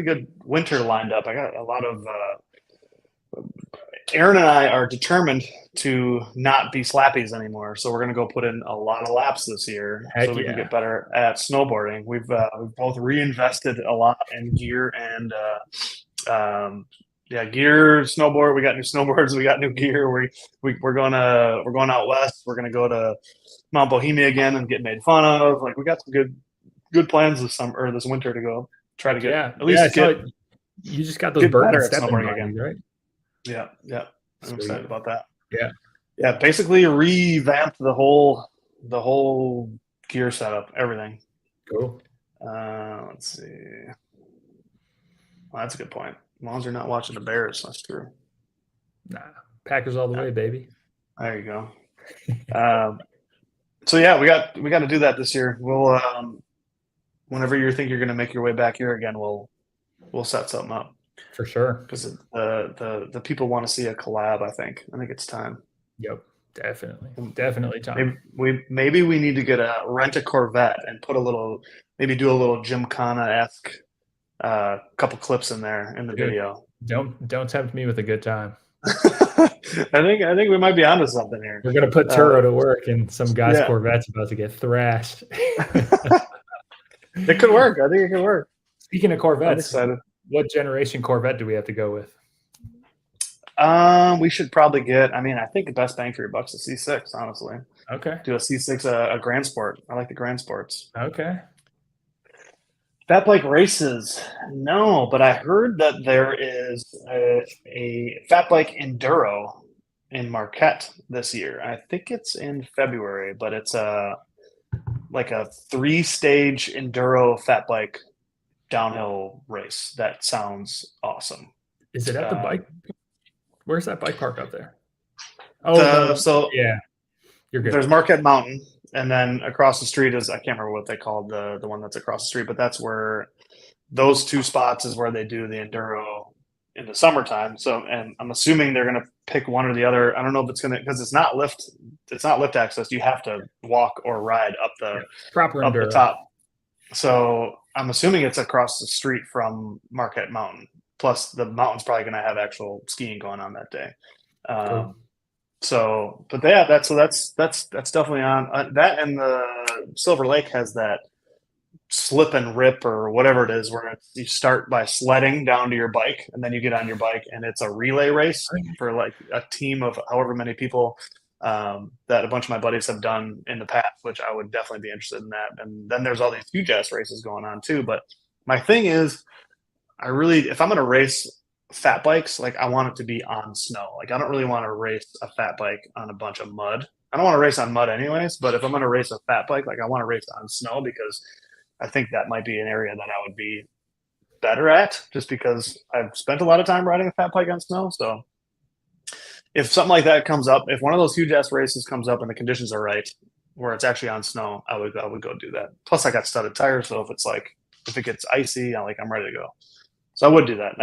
good winter lined up. I got a lot of Aaron and I are determined to not be slappies anymore. So we're going to go put in a lot of laps this year so Heck we can yeah. get better at snowboarding. We've both reinvested a lot in gear and yeah, gear, snowboard. We got new snowboards. We got new gear. We're going out west. We're gonna go to Mount Bohemia again and get made fun of. Like we got some good plans this summer or this winter to go try to Heck get yeah. at Yeah, I least saw it. You just got those get Burton better at stepping snowboarding again. bodies, right? Yeah, yeah. I'm Sweet. excited about that. Yeah. Yeah, basically revamped the whole gear setup, everything. Cool. Let's see. Well, that's a good point. As long as you're not watching the Bears, that's true. Nah. Packers all the Yeah, way, baby. there you go. Um, so yeah, we got to do that this year. We'll whenever you think you're going to make your way back here again, we'll set something up For sure. because the people want to see a collab. I think it's time. Yep. Definitely. Um, Definitely time. maybe we need to get a rent a Corvette and put a little maybe do a little Gymkhana-esque couple clips in there in the Dude, video. don't tempt me with a good time. I think we might be onto something here. We're gonna put Turo to work, and some guy's Yeah, Corvette's about to get thrashed. it could work. I think it could work. Speaking of I'm Corvettes, excited. what generation Corvette do we have to go with? We should probably get. I mean, I think the best bang for your buck's a C6. Honestly, Okay. do a C6, a Grand Sport. I like the Grand Sports. Okay. Fat bike races, no, but I heard that there is a fat bike enduro in Marquette this year. I think it's in February, but it's like a 3-stage enduro fat bike downhill race. That sounds awesome. Is it at the Uh, bike? Where's that bike park up there? Oh, so yeah. You're good. there's Marquette Mountain, and then across the street is I can't remember what they called the one that's across the street, but that's where those two spots is where they do the enduro in the summertime. So, and I'm assuming they're going to pick one or the other. I don't know if it's going to because it's not lift access. You have to walk or ride Yeah. Proper up the enduro. top. So I'm assuming it's across the street from Marquette Mountain. Plus, the mountain's probably going to have actual skiing going on that day. Cool. So, but yeah, that's definitely on that. And the Silver Lake has that slip and rip or whatever it is, where you start by sledding down to your bike, and then you get on your bike, and it's a relay race for like a team of however many people that a bunch of my buddies have done in the past, which I would definitely be interested in that. And then there's all these huge ass races going on too. But my thing is, if I'm going to race fat bikes, like I want it to be on snow. Like I don't really want to race a fat bike on a bunch of mud. I don't want to race on mud anyways, but if I'm going to race a fat bike, like I want to race on snow because I think that might be an area that I would be better at just because I've spent a lot of time riding a fat bike on snow. So if something like that comes up, if one of those huge ass races comes up and the conditions are right, where it's actually on snow, I would go do that. Plus I got studded tires, so if it gets icy, I'm ready to go. So I would do that.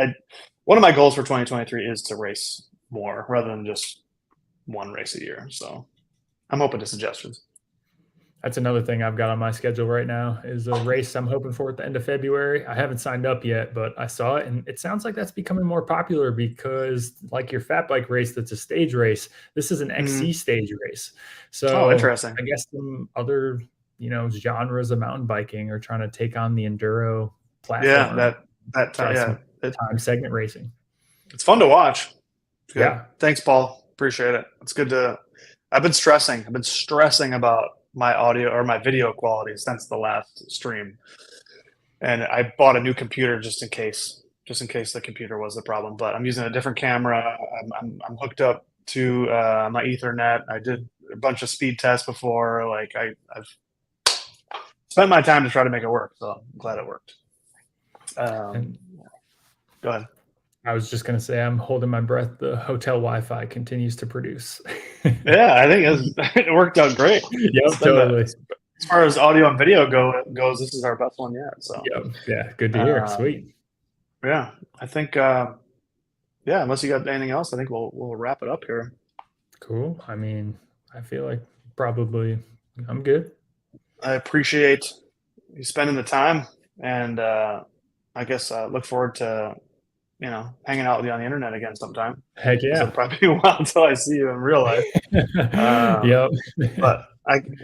One of my goals for 2023 is to race more rather than just one race a year. So I'm open to suggestions. That's another thing I've got on my schedule right now is a race I'm hoping for at the end of February. I haven't signed up yet, but I saw it, and it sounds like that's becoming more popular because, like your fat bike race, that's a stage race. This is an XC stage race. So interesting. I guess some other genres of mountain biking are trying to take on the enduro platform. Yeah, that time segment racing. It's fun to watch. Yeah. Thanks, Paul. Appreciate it. It's good to. I've been stressing about my audio or my video quality since the last stream, and I bought a new computer just in case the computer was the problem. But I'm using a different camera. I'm hooked up to my Ethernet. I did a bunch of speed tests before. Like I've spent my time to try to make it work. So I'm glad it worked. Go ahead. I was just going to say I'm holding my breath. The hotel Wi-Fi continues to produce. Yeah, I think it worked out great. Yep, totally. As far as audio and video goes, this is our best one yet. So yep. Yeah, good to hear. Sweet. Yeah, I think unless you got anything else, I think we'll wrap it up here. Cool. I mean, I feel like probably I'm good. I appreciate you spending the time, and I guess look forward to hanging out with you on the internet again sometime. Heck yeah! It'll probably be a while until I see you in real life. Yep. But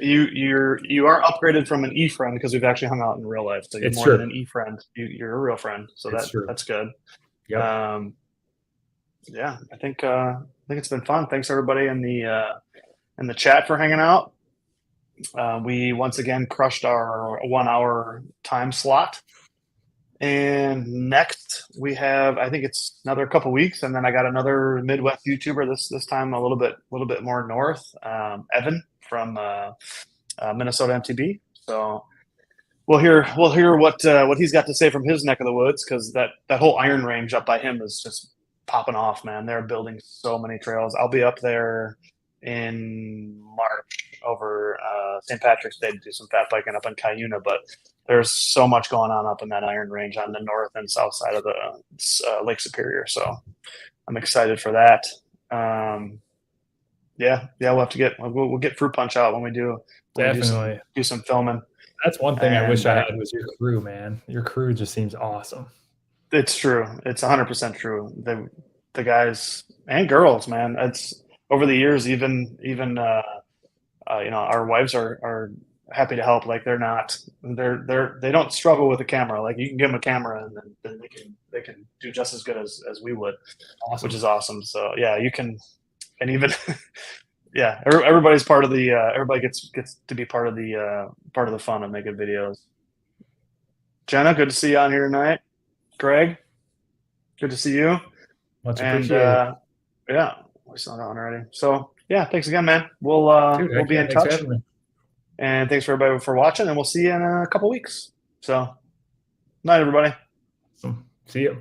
you are upgraded from an e-friend because we've actually hung out in real life. So you're more than an e-friend. You're a real friend. So that's good. Yep. Yeah, I think it's been fun. Thanks everybody in the chat for hanging out. We once again crushed our 1 hour time slot. And next we have, I think it's another couple weeks, and then I got another Midwest YouTuber this time a little bit more north, Evan from Minnesota MTB. So we'll hear what he's got to say from his neck of the woods, because that whole Iron Range up by him is just popping off, man. They're building so many trails. I'll be up there in March over St. Patrick's Day to do some fat biking up in Cuyuna, but there's so much going on up in that Iron Range on the north and south side of the Lake Superior. So I'm excited for that. Yeah, we'll get Fruit Punch out when we Definitely. do some filming. That's one thing I wish And I had was your crew, man. Your crew just seems awesome. it's true. It's 100% true. The guys and girls, man. It's over the years, even our wives are happy to help. Like they don't struggle with the camera. Like you can give them a camera and then they can do just as good as we would, which Awesome. is awesome. So yeah, you can, and even yeah, everybody's part of the everybody gets to be part of the fun of making videos. Jenna, good to see you on here tonight. Greg, good to see you. Much And appreciated. yeah, we saw that one already. So yeah, thanks again, man. Dude, We'll heck be yeah. in Thanks for touch. having me. And thanks for everybody for watching, and we'll see you in a couple weeks. So, night, everybody. Awesome. See you.